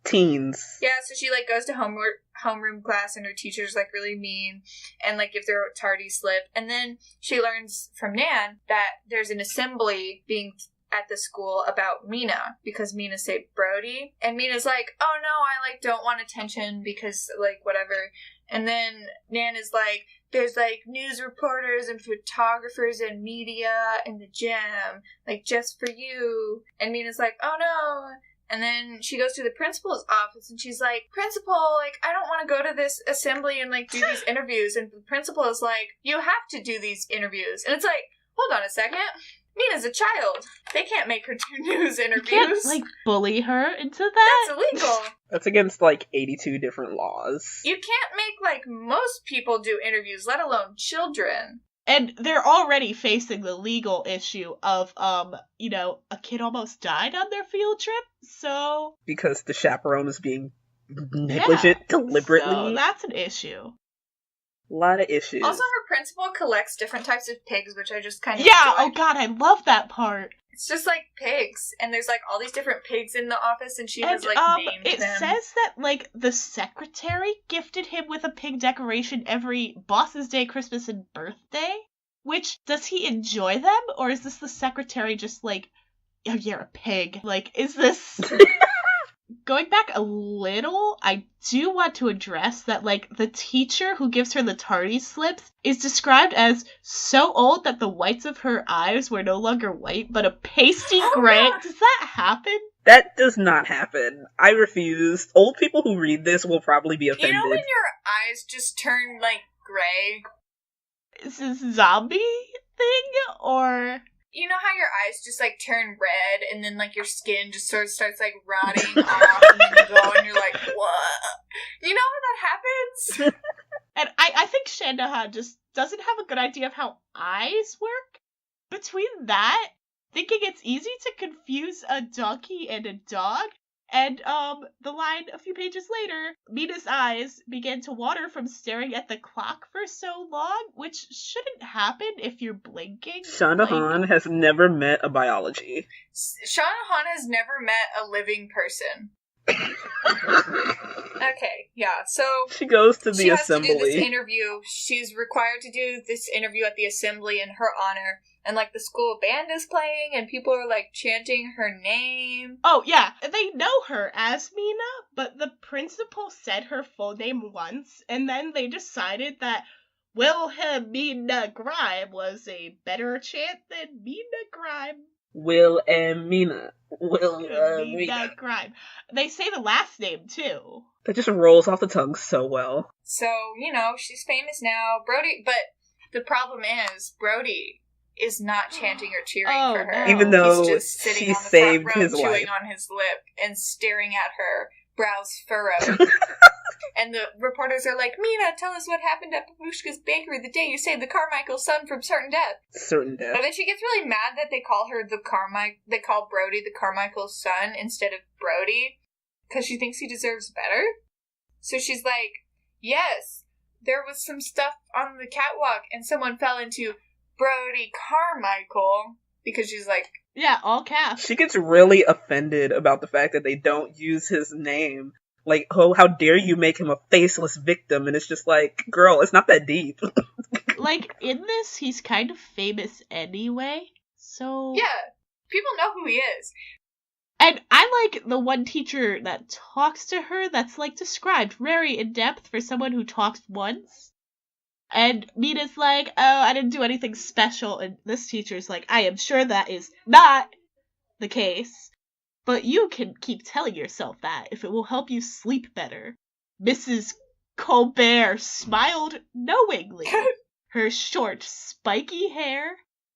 Teens. Yeah, so she, like, goes to homeroom class, and her teacher's, like, really mean, and, like, gives her a tardy slip. And then she learns from Nan that there's an assembly being at the school about Mina, because Mina saved Brody. And Mina's like, oh no, I, like, don't want attention because, like, whatever. And then Nan is like, there's, like, news reporters and photographers and media in the gym, like, just for you. And Mina's like, oh no. And then she goes to the principal's office and she's like, Principal, like, I don't want to go to this assembly and, like, do these interviews. And the principal is like, you have to do these interviews. And it's like, hold on a second. Mina's a child. They can't make her do news interviews. You can't, like, bully her into that? That's illegal. That's against, like, 82 different laws. You can't make, like, most people do interviews, let alone children. And they're already facing the legal issue of, a kid almost died on their field trip, so... Because the chaperone is being negligent deliberately. So that's an issue. A lot of issues. Also, her principal collects different types of pigs, which I just kind of enjoy. oh god, I love that part. It's just like pigs, and there's like all these different pigs in the office, and she has like named it them. It says that like the secretary gifted him with a pig decoration every Boss's Day, Christmas, and birthday. Which, does he enjoy them, or is this the secretary just like, oh, you're a pig? Like, is this... Going back a little, I do want to address that, like, the teacher who gives her the tardy slips is described as so old that the whites of her eyes were no longer white, but a pasty gray. Yeah. Does that happen? That does not happen. I refuse. Old people who read this will probably be offended. You know when your eyes just turn, like, gray? Is this a zombie thing, or... You know how your eyes just, like, turn red, and then, like, your skin just sort of starts, like, rotting off, and then you go, and you're like, what? You know how that happens? And I think Shandaha just doesn't have a good idea of how eyes work. Between that, thinking it's easy to confuse a donkey and a dog, and, the line a few pages later, Mina's eyes began to water from staring at the clock for so long, which shouldn't happen if you're blinking. Shandahan has never met a biology. Shandahan has never met a living person. Okay, yeah, so... She goes to the assembly. She has to do this interview. She's required to do this interview at the assembly in her honor. And, like, the school band is playing, and people are, like, chanting her name. Oh, yeah. They know her as Mina, but the principal said her full name once, and then they decided that Wilhelmina Grime was a better chant than Mina Grime. Wilhelmina Grime. They say the last name, too. That just rolls off the tongue so well. So, she's famous now. Brody, but the problem is, Brody is not chanting or cheering for her. Even though he's just sitting she on the saved front row, his chewing life on his lip and staring at her, brows furrowed. And the reporters are like, Mina, tell us what happened at Babushka's bakery the day you saved the Carmichael's son from certain death. Certain death. And then she gets really mad that they call Brody the Carmichael's son instead of Brody, because she thinks he deserves better. So she's like, yes, there was some stuff on the catwalk and someone fell into Brody Carmichael, because she's like... Yeah, all caps. She gets really offended about the fact that they don't use his name. Like, oh, how dare you make him a faceless victim? And it's just like, girl, it's not that deep. Like, in this, he's kind of famous anyway, so... Yeah, people know who he is. And I like the one teacher that talks to her that's, like, described very in-depth for someone who talks once. And Mina's like, oh, I didn't do anything special. And this teacher's like, I am sure that is not the case. But you can keep telling yourself that if it will help you sleep better. Mrs. Colbert smiled knowingly. Her short, spiky hair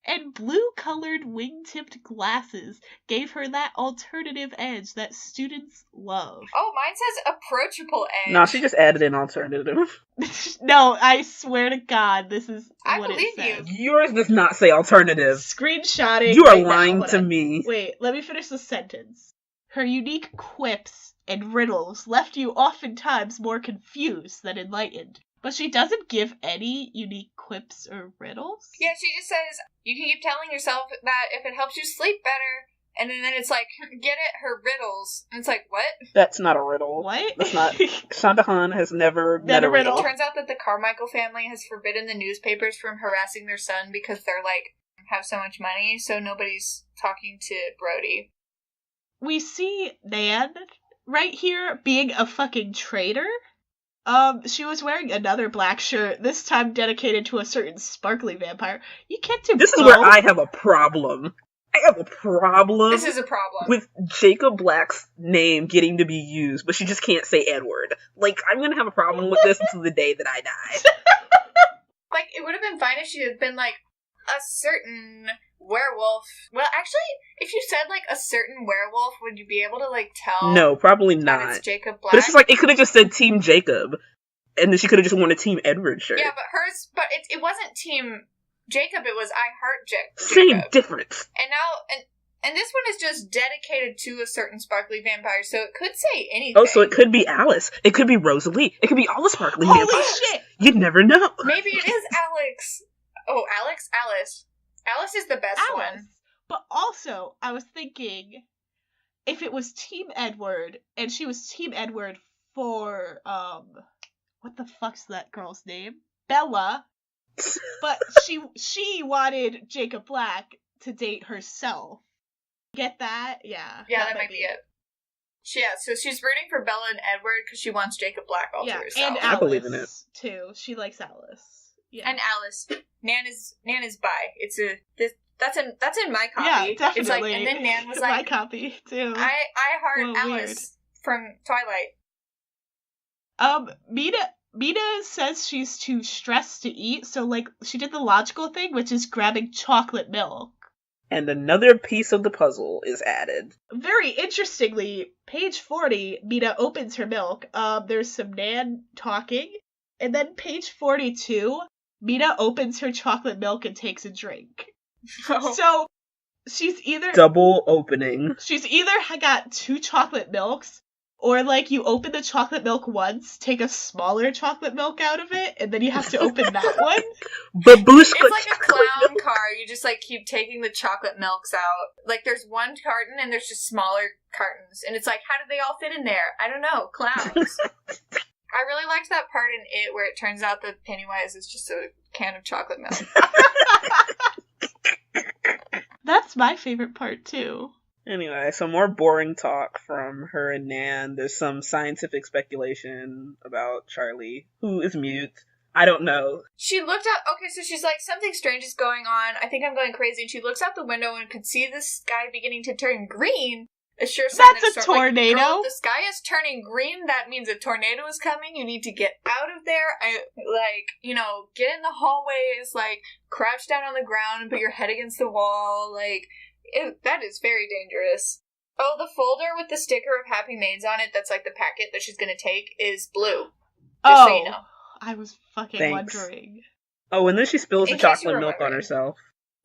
and blue-colored wing-tipped glasses gave her that alternative edge that students love. Oh, mine says approachable edge. No, she just added an alternative. No, I swear to God, this is what it says. I believe you. Yours does not say alternative. Screenshotting. You are lying to me. Wait, let me finish the sentence. Her unique quips and riddles left you oftentimes more confused than enlightened. But she doesn't give any unique quips or riddles? Yeah, she just says, you can keep telling yourself that if it helps you sleep better, and then it's like, get it, her riddles. And it's like, what? That's not a riddle. What? That's not... Shandahan has never met a riddle. It turns out that the Carmichael family has forbidden the newspapers from harassing their son because they're like, have so much money, so nobody's talking to Brody. We see Nan right here being a fucking traitor. She was wearing another black shirt, this time dedicated to a certain sparkly vampire. You can't do This is where I have a problem. I have a problem. This is a problem. With Jacob Black's name getting to be used, but she just can't say Edward. Like, I'm gonna have a problem with this until the day that I die. Like, it would have been fine if she had been, like, a certain werewolf. Well, actually, if you said, like, a certain werewolf, would you be able to, like, tell? No, probably not. It's Jacob Black? But it's just like, it could have just said Team Jacob, and then she could have just worn a Team Edward shirt. Yeah, but it wasn't Team Jacob, it was I heart Jacob. Same difference. And now, and this one is just dedicated to a certain sparkly vampire, so it could say anything. Oh, so it could be Alice. It could be Rosalie. It could be all the sparkly vampires. Holy shit! You'd never know. Maybe it is Alex. Oh, Alex? Alice is the best one. But also, I was thinking, if it was Team Edward, and she was Team Edward for, what the fuck's that girl's name? Bella. But she wanted Jacob Black to date herself. Get that? Yeah. Yeah, that might be it. Yeah, so she's rooting for Bella and Edward because she wants Jacob Black all to herself. And Alice, I believe in it. Too. She likes Alice. Yeah. And Alice. Nan is bi. That's in my copy. Yeah, definitely. It's like, and then Nan was like, my copy too. I heart Alice from Twilight. Mina says she's too stressed to eat, so like she did the logical thing, which is grabbing chocolate milk. And another piece of the puzzle is added. Very interestingly, page 40, Mina opens her milk. There's some Nan talking, and then page 42, Mina opens her chocolate milk and takes a drink. Oh. So she's either double opening. She's either got 2 chocolate milks, or like you open the chocolate milk once, take a smaller chocolate milk out of it, and then you have to open that one. Babushka. It's like a clown car. You just like keep taking the chocolate milks out. Like there's one carton and there's just smaller cartons, and it's like, how did they all fit in there? I don't know. Clowns. I really liked that part in It where it turns out that Pennywise is just a can of chocolate milk. That's my favorite part too. Anyway, some more boring talk from her and Nan. There's some scientific speculation about Charlie, who is mute. I don't know. She looked out. Okay, so she's like, something strange is going on. I think I'm going crazy. And she looks out the window and could see the sky beginning to turn green. A sure sign That's a tornado. Like, girl, if the sky is turning green, that means a tornado is coming. You need to get out of there. Get in the hallways, like, crouch down on the ground and put your head against the wall. Like, that is very dangerous. Oh, the folder with the sticker of Happy Maids on it, that's like the packet that she's gonna take, is blue. Just so you know. I was fucking wondering. Oh, and then she spills the chocolate milk on herself.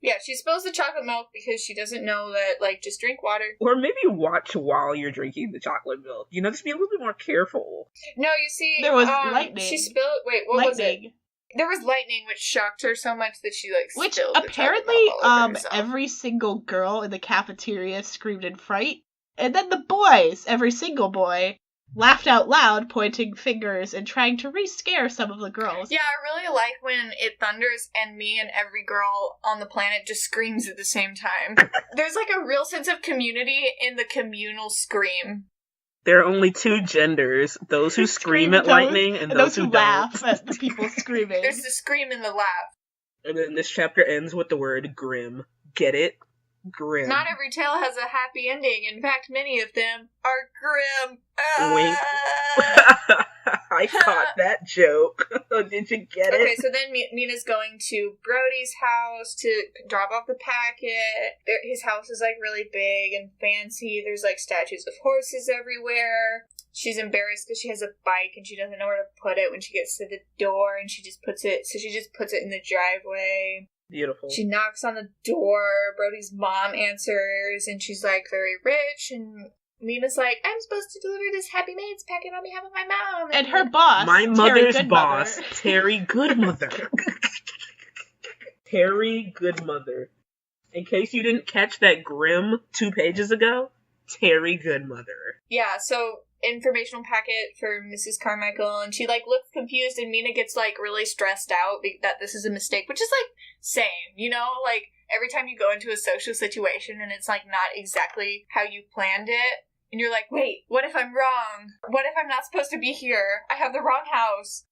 Yeah, she spills the chocolate milk because she doesn't know that, like, just drink water. Or maybe watch while you're drinking the chocolate milk. Just be a little bit more careful. No, you see, there was lightning. She spilled, what was it? There was lightning, which shocked her so much that she, like, which spilled apparently, the chocolate milk all over herself. Every single girl in the cafeteria screamed in fright. And then the boys, every single boy, laughed out loud, pointing fingers and trying to re-scare some of the girls. Yeah, I really like when it thunders and me and every girl on the planet just screams at the same time. There's like a real sense of community in the communal scream. There are only 2 genders, those who scream at lightning and those who laugh at the people screaming. There's the scream and the laugh. And then this chapter ends with the word grim. Get it? Grim. Not every tale has a happy ending. In fact, many of them are grim. Wink. I caught that joke. Did you get it? Okay, so then Mina's going to Brody's house to drop off the packet. His house is like really big and fancy. There's like statues of horses everywhere. She's embarrassed because she has a bike and she doesn't know where to put it when she gets to the door, and she just puts it in the driveway. Beautiful. She knocks on the door. Brody's mom answers, and she's like very rich, and Mina's like, I'm supposed to deliver this Happy Maids packet on behalf of my mom. And her boss, my mother's boss, Terry Goodmother. Terry Goodmother. In case you didn't catch that grim 2 pages ago, Terry Goodmother. Yeah, so informational packet for Mrs. Carmichael, and she like looks confused, and Mina gets like really stressed out that this is a mistake, which is like same, like every time you go into a social situation and it's like not exactly how you planned it, and you're like, wait, what if I'm wrong? What if I'm not supposed to be here? I have the wrong house.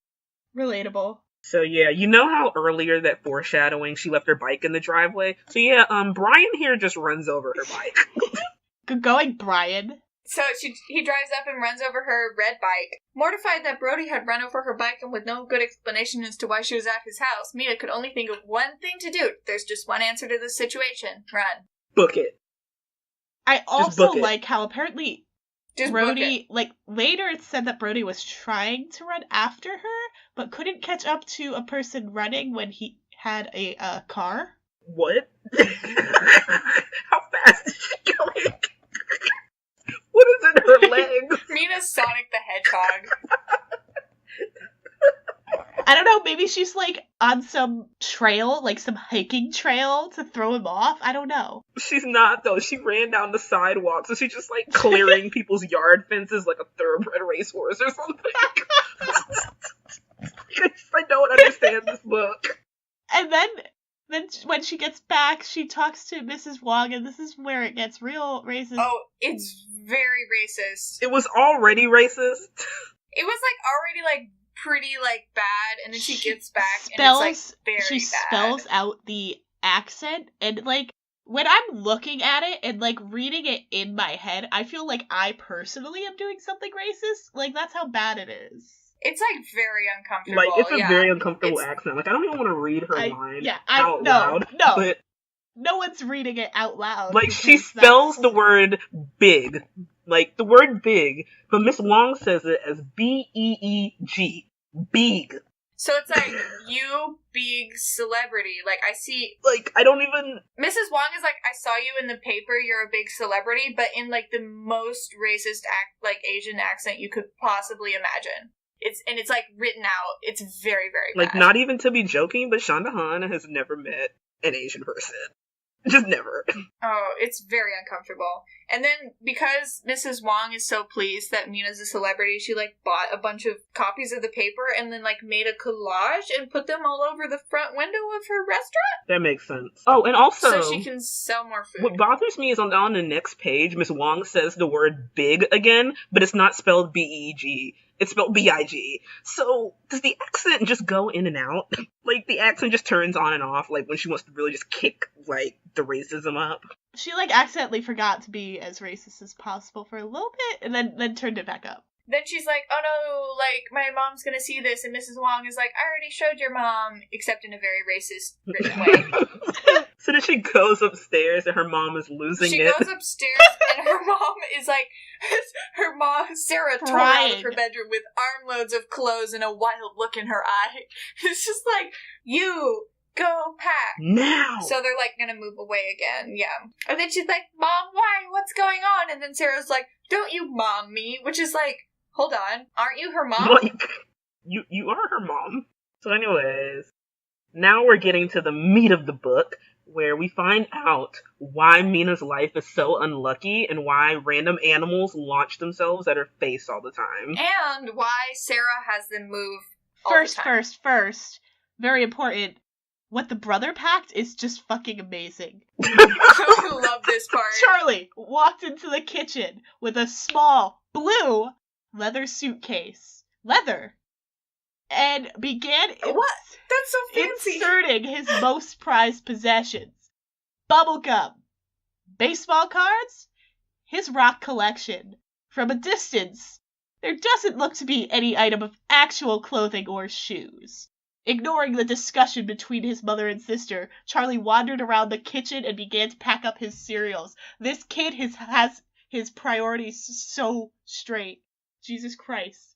Relatable. So yeah, how earlier that foreshadowing, she left her bike in the driveway? So yeah, Brian here just runs over her bike. Good going, Brian. So he drives up and runs over her red bike. Mortified that Brody had run over her bike and with no good explanation as to why she was at his house, Mina could only think of one thing to do. There's just one answer to this situation. Run. Book it. I also like how apparently just Brody, like later it said that Brody was trying to run after her, but couldn't catch up to a person running when he had a car. What? How fast is she going? What is in her legs? Mina's Sonic the Hedgehog. I don't know, maybe she's, like, on some trail, like some hiking trail to throw him off? I don't know. She's not, though. She ran down the sidewalk, so she's just, like, clearing people's yard fences like a thoroughbred racehorse or something. I don't understand this book. And then when she gets back, she talks to Mrs. Wong, and this is where it gets real racist. Oh, it's very racist. It was already racist. It was, like, already, like, pretty, like, bad, and then she gets back, and it's, like, very she bad. spells out the accent, and, like, when I'm looking at it and, like, reading it in my head, I feel like I personally am doing something racist. Like, that's how bad it is. It's, like, very uncomfortable. Like, it's a very uncomfortable accent. Like, I don't even want to read her line out loud. No. But, no one's reading it out loud. like, she spells the word big. Like, the word big, but Miss Wong says it as B-E-E-G. Big. So it's like, you big celebrity. Like, I see... Like, I don't even... Mrs. Wong is like, I saw you in the paper, you're a big celebrity, but in, like, the most racist, Asian accent you could possibly imagine. It's like, written out. It's very, very bad. Like, not even to be joking, but Shonda Han has never met an Asian person. Just never. Oh, it's very uncomfortable. And then, because Mrs. Wong is so pleased that Mina's a celebrity, she, like, bought a bunch of copies of the paper and then, like, made a collage and put them all over the front window of her restaurant. That makes sense. Oh, and also... So she can sell more food. What bothers me is on the next page, Miss Wong says the word big again, but it's not spelled B-E-G. It's spelled B-I-G. So, does the accent just go in and out? Like, the accent just turns on and off, like, when she wants to really just kick, like, the racism up? She, like, accidentally forgot to be as racist as possible for a little bit, and then turned it back up. Then she's like, oh no, like, my mom's gonna see this, and Mrs. Wong is like, I already showed your mom, except in a very racist written way. So then she goes upstairs, and her mom is losing it. She goes upstairs, and her mom is like, Sarah tore out of her bedroom with armloads of clothes and a wild look in her eye. It's just like, you go pack. Now! So they're like gonna move away again, yeah. And then she's like, Mom, why? What's going on? And then Sarah's like, don't you mom me? Which is like, hold on, aren't you her mom? Like, you are her mom. So anyways, now we're getting to the meat of the book, where we find out why Mina's life is so unlucky and why random animals launch themselves at her face all the time. And why Sarah has them move all the time. First, very important, what the brother packed is just fucking amazing. I love this part. Charlie walked into the kitchen with a small blue leather suitcase. Leather. And began what? That's so fancy. Inserting his most prized possessions. Bubblegum. Baseball cards. His rock collection. From a distance, there doesn't look to be any item of actual clothing or shoes. Ignoring the discussion between his mother and sister, Charlie wandered around the kitchen and began to pack up his cereals. This kid has his priorities so straight. Jesus Christ.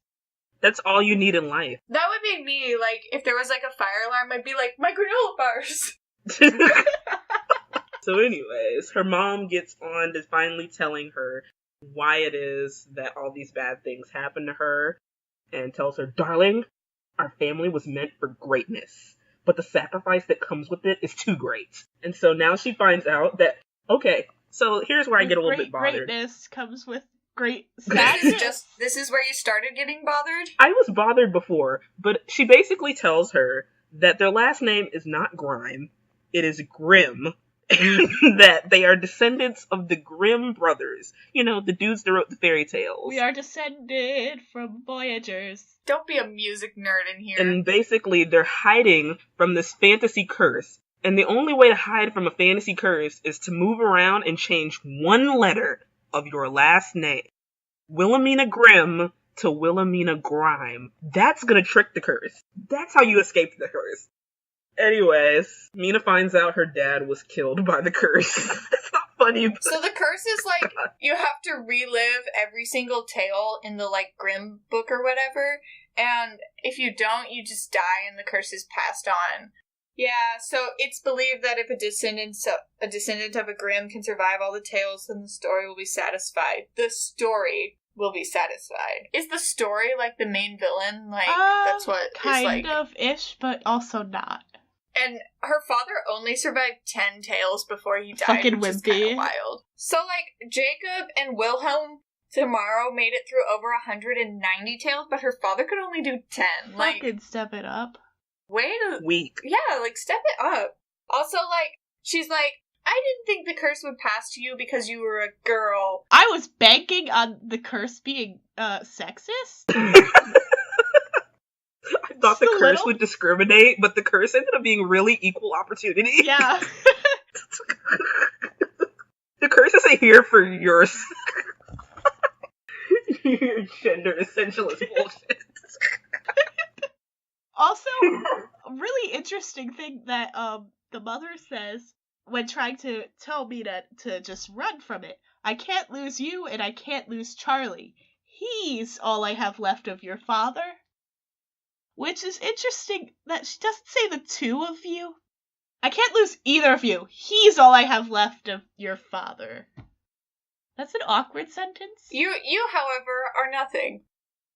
That's all you need in life. That would be me, like, if there was, like, a fire alarm, I'd be like, my granola bars! So anyways, her mom gets on to finally telling her why it is that all these bad things happen to her, and tells her, darling, our family was meant for greatness, but the sacrifice that comes with it is too great. And so now she finds out that, okay, so here's where I get a little bit bothered. Greatness comes with great sadness. This is where you started getting bothered? I was bothered before, but she basically tells her that their last name is not Grime, it is Grimm, and that they are descendants of the Grimm brothers. You know, the dudes that wrote the fairy tales. We are descended from voyagers. Don't be a music nerd in here. And basically, they're hiding from this fantasy curse. And the only way to hide from a fantasy curse is to move around and change one letter of your last name. Wilhelmina Grimm to Wilhelmina Grime. That's gonna trick the curse. That's how you escape the curse. Anyways, Mina finds out her dad was killed by the curse. It's not funny. But... So the curse is like, you have to relive every single tale in the, like, Grimm book or whatever, and if you don't, you just die and the curse is passed on. Yeah, so it's believed that if a descendant of a Grimm can survive all the tales, then the story will be satisfied. The story will be satisfied. Is the story like the main villain? Like that's what kind of ish, but also not. And her father only survived 10 tales before he died, Fucking which is kind of wild. So like Jacob and Wilhelm tomorrow made it through over 190 tales, but her father could only do 10. Fucking step it up. Weak. Yeah, like step it up. Also, like she's like, I didn't think the curse would pass to you because you were a girl. I was banking on the curse being sexist. I thought the curse would discriminate, but the curse ended up being really equal opportunity. Yeah. The curse isn't here for your gender essentialist bullshit. Also, a really interesting thing that the mother says when trying to tell Mina to just run from it. I can't lose you and I can't lose Charlie. He's all I have left of your father. Which is interesting that she doesn't say the two of you. I can't lose either of you. He's all I have left of your father. That's an awkward sentence. You, however, are nothing.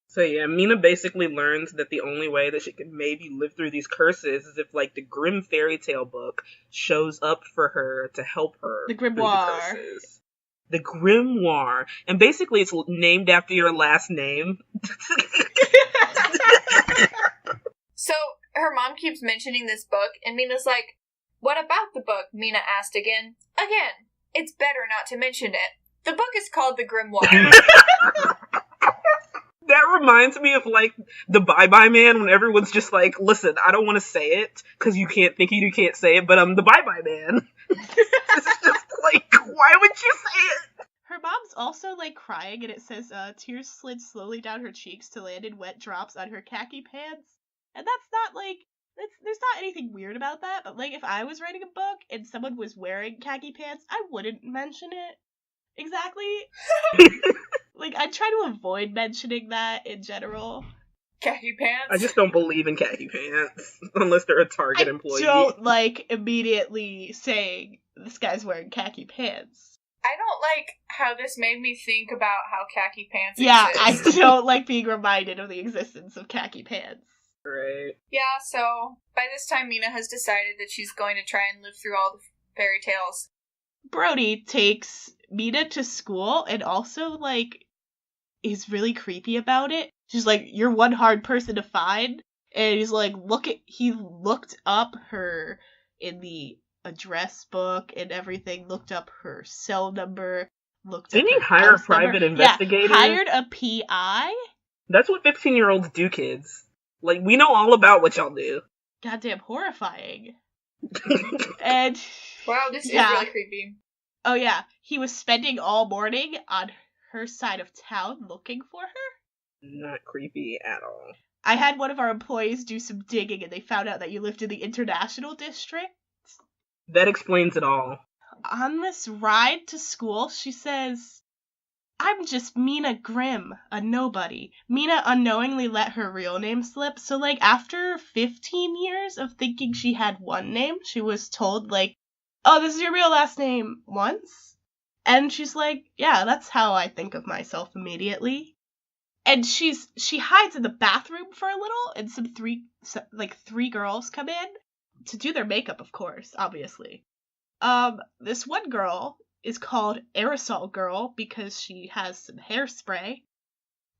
So yeah, Mina basically learns that the only way that she can maybe live through these curses is if, like, the Grimm fairy tale book shows up for her to help her. The grimoire. The grimoire. And basically it's named after your last name. So, her mom keeps mentioning this book, and Mina's like, what about the book? Mina asked again. Again, it's better not to mention it. The book is called The Grimoire. That reminds me of, like, the Bye Bye Man, when everyone's just like, listen, I don't want to say it, because you can't say it, but the Bye Bye Man. It's just like, why would you say it? Her mom's also, like, crying, and it says, tears slid slowly down her cheeks to land in wet drops on her khaki pants. And that's not, like, there's not anything weird about that, but, like, if I was writing a book and someone was wearing khaki pants, I wouldn't mention it. Exactly. Like, I try to avoid mentioning that in general. Khaki pants? I just don't believe in khaki pants, unless they're a Target employee. I don't like immediately saying, this guy's wearing khaki pants. I don't like how this made me think about how khaki pants exist. I don't like being reminded of the existence of khaki pants. Right. Yeah, so by this time Mina has decided that she's going to try and live through all the fairy tales. Brody takes Mina to school and also, like, is really creepy about it. She's like, you're one hard person to find. And he's like, he looked up her in the address book and everything, looked up her cell number, Didn't he hire a private investigator? Yeah, hired a PI? That's what 15-year-olds do, kids. Like, we know all about what y'all do. Goddamn horrifying. And wow, this is really creepy. Oh yeah, he was spending all morning on her side of town looking for her? Not creepy at all. I had one of our employees do some digging and they found out that you lived in the International District. That explains it all. On this ride to school, she says, I'm just Mina Grimm, a nobody. Mina unknowingly let her real name slip, so, like, after 15 years of thinking she had one name, she was told, like, oh, this is your real last name once? And she's like, yeah, that's how I think of myself immediately. And she hides in the bathroom for a little, and three girls come in to do their makeup, of course, obviously. This one girl is called Aerosol Girl because she has some hairspray.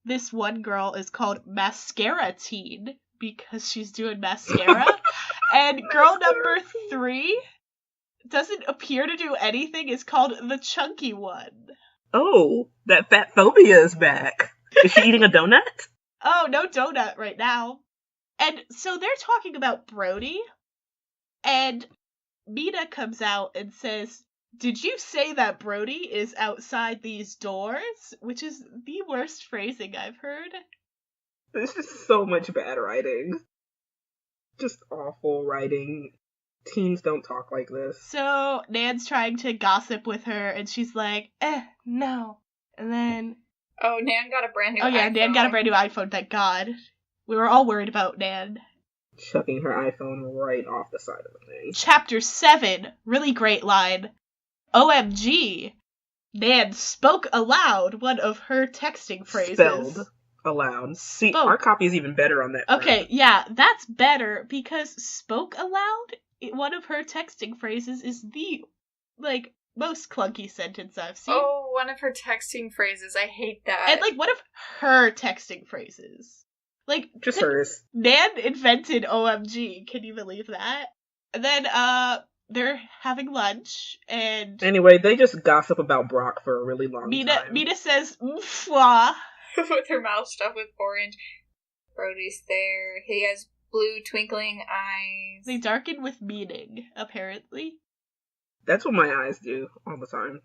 This one girl is called Mascara Teen because she's doing mascara. And girl number 3 doesn't appear to do anything, is called the Chunky One. Oh, that fat phobia is back. Is she eating a donut? Oh, no donut right now. And so they're talking about Brody, and Mina comes out and says, did you say that Brody is outside these doors? Which is the worst phrasing I've heard. There's just so much bad writing. Just awful writing. Teens don't talk like this. So Nan's trying to gossip with her, and she's like, no. And then... oh, Nan got a brand new iPhone. Oh yeah, Nan got a brand new iPhone, thank God. We were all worried about Nan. chucking her iPhone right off the side of the thing. Chapter 7, really great line. OMG, Nan spoke aloud one of her texting phrases. Spelled aloud. See, our copy is even better on that. Okay, front. Yeah, that's better because spoke aloud, one of her texting phrases, is the, most clunky sentence I've seen. Oh, one of her texting phrases. I hate that. And, one of her texting phrases. Just hers. Nan invented OMG. Can you believe that? And then, they're having lunch, and... Anyway, they just gossip about Brock for a really long time. Mina says, mfwa. With her mouth stuffed with orange. Brody's there. He has blue twinkling eyes. They darken with meaning, apparently. That's what my eyes do all the time.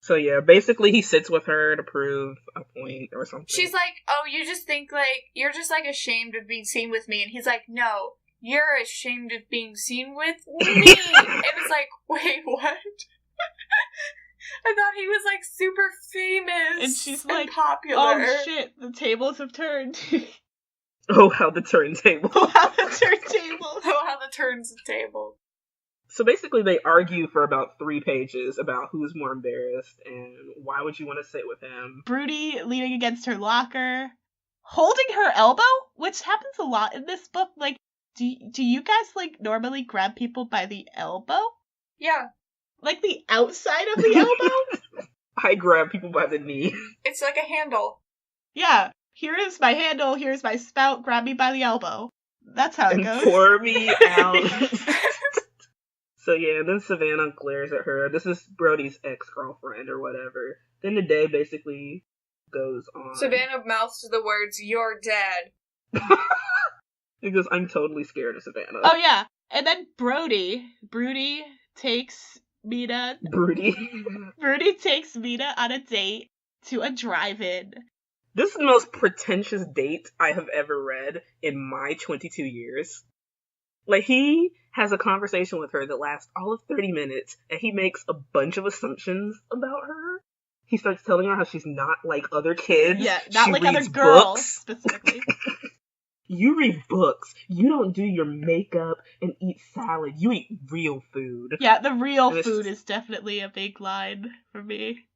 So yeah, basically he sits with her to prove a point or something. She's like, oh, you just think, you're just, ashamed of being seen with me. And he's like, no, you're ashamed of being seen with me. And it's like, wait, what? I thought he was, super famous and she's and popular. Oh, shit, the tables have turned. Oh, how the turntable. Oh, how the turntable. Oh, how the turns the table. So basically they argue for about 3 pages about who's more embarrassed and why would you want to sit with him. Broody leaning against her locker, holding her elbow, which happens a lot in this book. Do you guys, normally grab people by the elbow? Yeah. The outside of the elbow? I grab people by the knee. It's like a handle. Yeah. Here is my handle, here's my spout, grab me by the elbow. That's how it goes. Pour me out. So yeah, and then Savannah glares at her. This is Brody's ex-girlfriend or whatever. Then the day basically goes on. Savannah mouths the words, "You're dead." Because I'm totally scared of Savannah. Oh yeah. And then Broody takes Mina. Broody takes Mina on a date to a drive-in. This is the most pretentious date I have ever read in my 22 years. He has a conversation with her that lasts all of 30 minutes, and he makes a bunch of assumptions about her. He starts telling her how she's not like other kids. Yeah, not she like reads other girls, books. Specifically. You read books. You don't do your makeup and eat salad. You eat real food. Yeah, the real food is definitely a big line for me.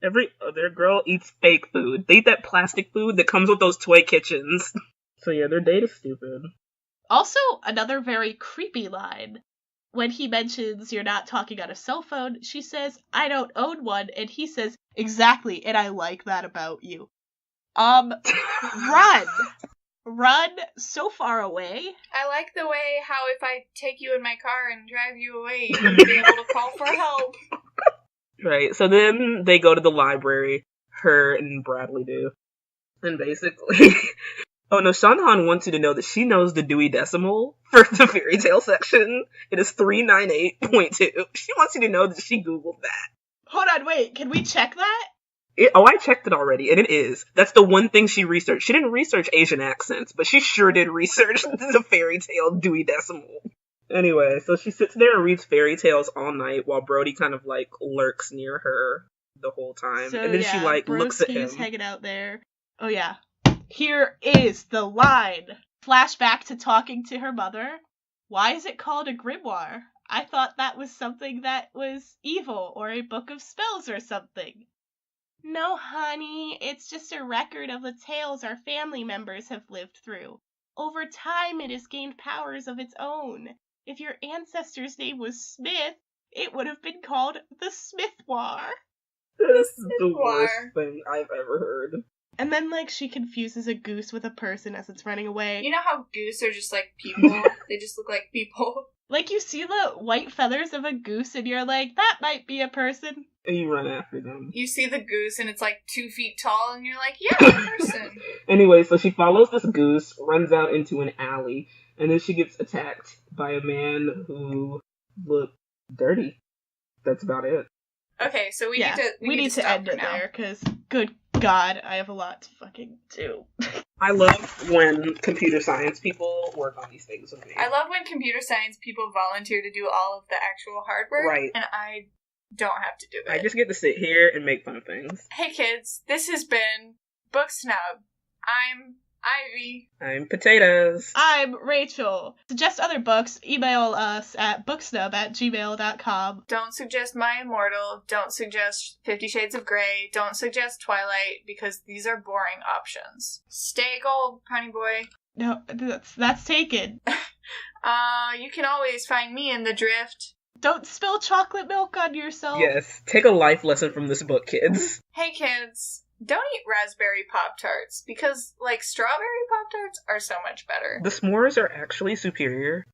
Every other girl eats fake food. They eat that plastic food that comes with those toy kitchens. So yeah, their date is stupid. Also, another very creepy line. When he mentions you're not talking on a cell phone, she says, I don't own one, and he says, exactly, and I like that about you. Run! Run so far away. I like the way how if I take you in my car and drive you away, you'll be able to call for help. Right, so then they go to the library, her and Bradley do. And basically... Oh no, Shanhan wants you to know that she knows the Dewey Decimal for the fairy tale section. It is 398.2. She wants you to know that she Googled that. Hold on, wait, can we check that? I checked it already, and it is. That's the one thing she researched. She didn't research Asian accents, but she sure did research the fairy tale Dewey Decimal. Anyway, so she sits there and reads fairy tales all night while Brody kind of lurks near her the whole time. So, and then she looks at him. Hanging out there. Oh yeah. Here is the line. Flashback to talking to her mother. Why is it called a grimoire? I thought that was something that was evil or a book of spells or something. No, honey, it's just a record of the tales our family members have lived through. Over time, it has gained powers of its own. If your ancestor's name was Smith, it would have been called the Smithwar. This is the worst thing I've ever heard. And then, she confuses a goose with a person as it's running away. You know how goose are just, people? They just look like people. You see the white feathers of a goose and you're like, that might be a person. And you run after them. You see the goose and it's 2 feet tall and you're like, yeah, a person. Anyway, so she follows this goose, runs out into an alley, and then she gets attacked by a man who looked dirty. That's about it. Okay, so we need to end it there, because, good God, I have a lot to fucking do. I love when computer science people work on these things with me. I love when computer science people volunteer to do all of the actual hard work. Right. And I don't have to do it. I just get to sit here and make fun of things. Hey kids, this has been Book Snub. I'm Ivy. I'm Potatoes. I'm Rachel. Suggest other books. Email us at booksnub@gmail.com. Don't suggest My Immortal. Don't suggest 50 Shades of Grey. Don't suggest Twilight, because these are boring options. Stay gold, honey boy. No, that's taken. You can always find me in the drift. Don't spill chocolate milk on yourself. Yes, take a life lesson from this book, kids. Hey, kids. Don't eat raspberry Pop-Tarts, because, like, strawberry Pop-Tarts are so much better. The s'mores are actually superior.